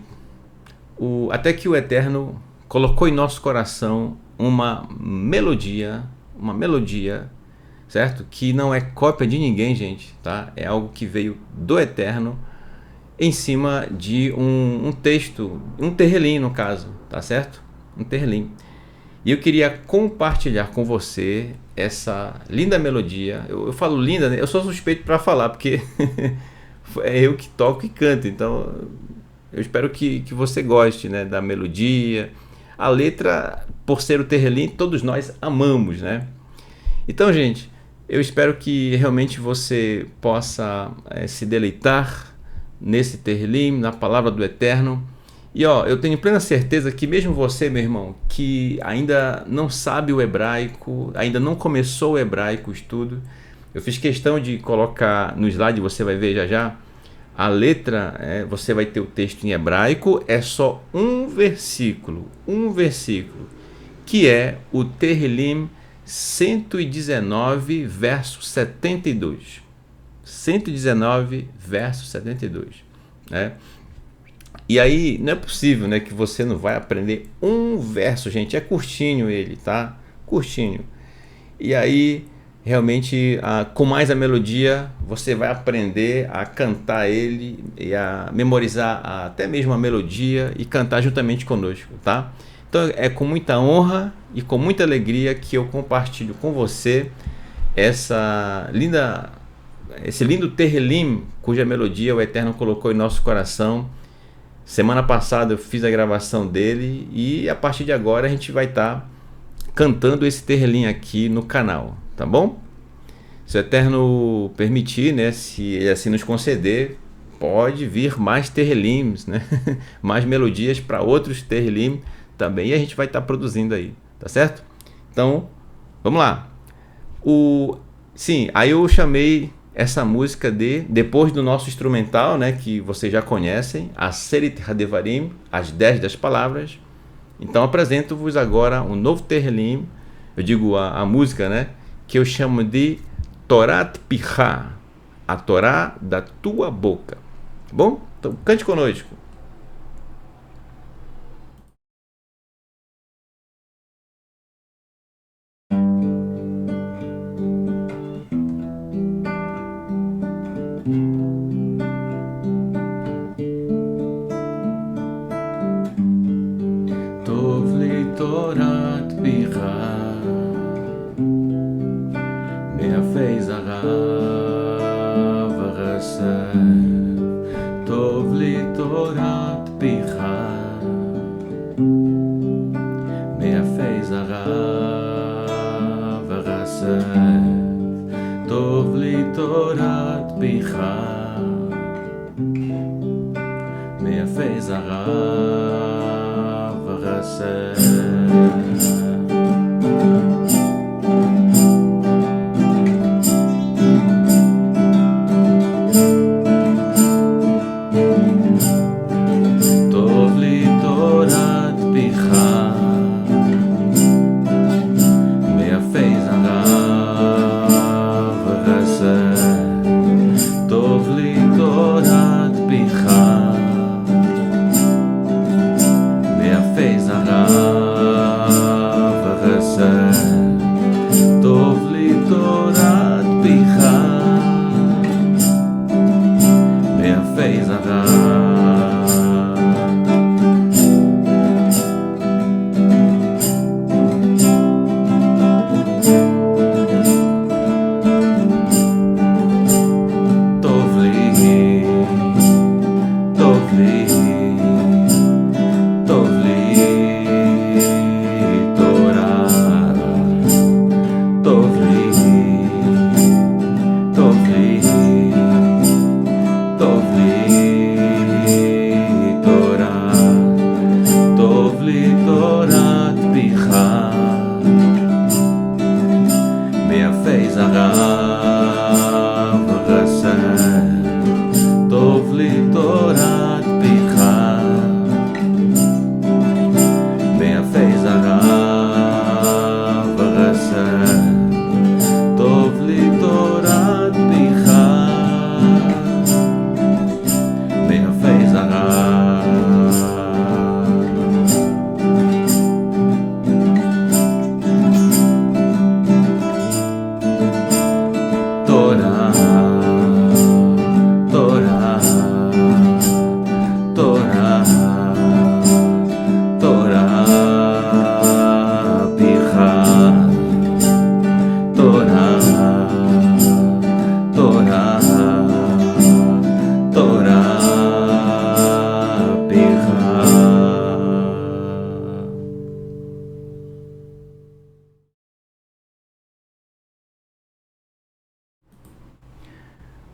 até que o Eterno colocou em nosso coração uma melodia, certo? Que não é cópia de ninguém, gente, tá? É algo que veio do Eterno em cima de um texto, um Terrilim no caso, tá certo? Um Terrilim. E eu queria compartilhar com você essa linda melodia. Eu falo linda, né? Eu sou suspeito para falar, porque é eu que toco e canto, então eu espero que você goste, né, da melodia. A letra, por ser o Terrilim, todos nós amamos, né? Então, gente, eu espero que realmente você possa se deleitar nesse Terrilim, na palavra do Eterno. E eu tenho plena certeza que mesmo você, meu irmão, que ainda não sabe o hebraico, ainda não começou o hebraico, o estudo, eu fiz questão de colocar no slide, você vai ver já já, a letra, você vai ter o texto em hebraico, é só um versículo, que é o Terrilim 119, verso 72. 119, verso 72, né? E aí, não é possível, né, que você não vai aprender um verso, gente. É curtinho ele, tá? Curtinho. E aí, realmente, com mais a melodia, você vai aprender a cantar ele e a memorizar até mesmo a melodia e cantar juntamente conosco, tá? Então, é com muita honra e com muita alegria que eu compartilho com você esse lindo Terrilim, cuja melodia o Eterno colocou em nosso coração. Semana passada eu fiz a gravação dele e a partir de agora a gente vai estar cantando esse Terrilim aqui no canal, tá bom? Se o Eterno permitir, né, se ele assim nos conceder, pode vir mais Terrilims, né? Mais melodias para outros Terrilim também e a gente vai estar produzindo aí, tá certo? Então, vamos lá. Sim, aí eu chamei essa música depois do nosso instrumental, né, que vocês já conhecem, Aseret HaDevarim, as 10 das palavras. Então apresento-vos agora um novo Terrilim, eu digo a música, né, que eu chamo de Torat Pichá, a Torá da tua boca. Tá bom? Então cante conosco. Tov li Torat Pichá me'afei zarav v'rasev. Tov li Torat Pichá me'afei zarav v'rasev. Tov li Torat Pichá me'afei zarav v'rasev.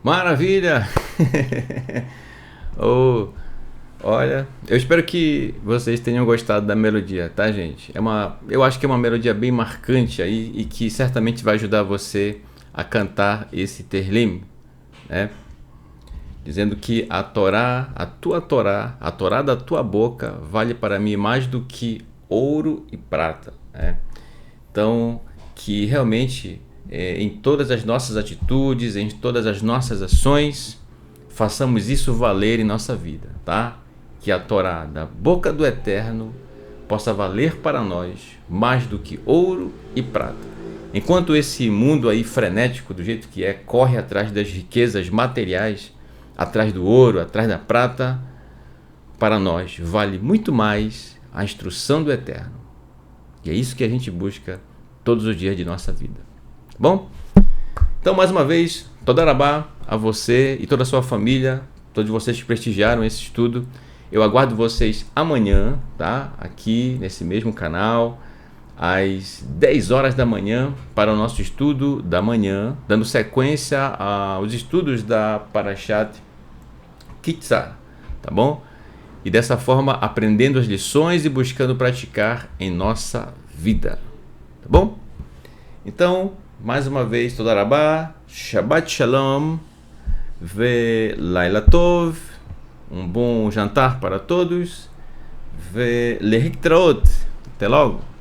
Maravilha! Oh, olha, eu espero que vocês tenham gostado da melodia, tá, gente? Eu acho que é uma melodia bem marcante aí e que certamente vai ajudar você a cantar esse Terlim, né? Dizendo que a Torá, a tua Torá, a Torá da tua boca vale para mim mais do que ouro e prata, né? Então, que realmente em todas as nossas atitudes, em todas as nossas ações, façamos isso valer em nossa vida, tá? Que a Torá da boca do Eterno possa valer para nós mais do que ouro e prata. Enquanto esse mundo aí frenético, do jeito que é, corre atrás das riquezas materiais, atrás do ouro, atrás da prata, para nós vale muito mais a instrução do Eterno. E é isso que a gente busca todos os dias de nossa vida. Bom? Então, mais uma vez, Toda Rabá a você e toda a sua família, todos vocês que prestigiaram esse estudo. Eu aguardo vocês amanhã, tá? Aqui nesse mesmo canal, às 10 horas da manhã, para o nosso estudo da manhã, dando sequência aos estudos da Parashat Kitzar, tá bom? E dessa forma, aprendendo as lições e buscando praticar em nossa vida, tá bom? Então, mais uma vez, Toda Rabá, Shabbat Shalom, Ve Laila Tov, um bom jantar para todos, Ve Lehiktraot, até logo!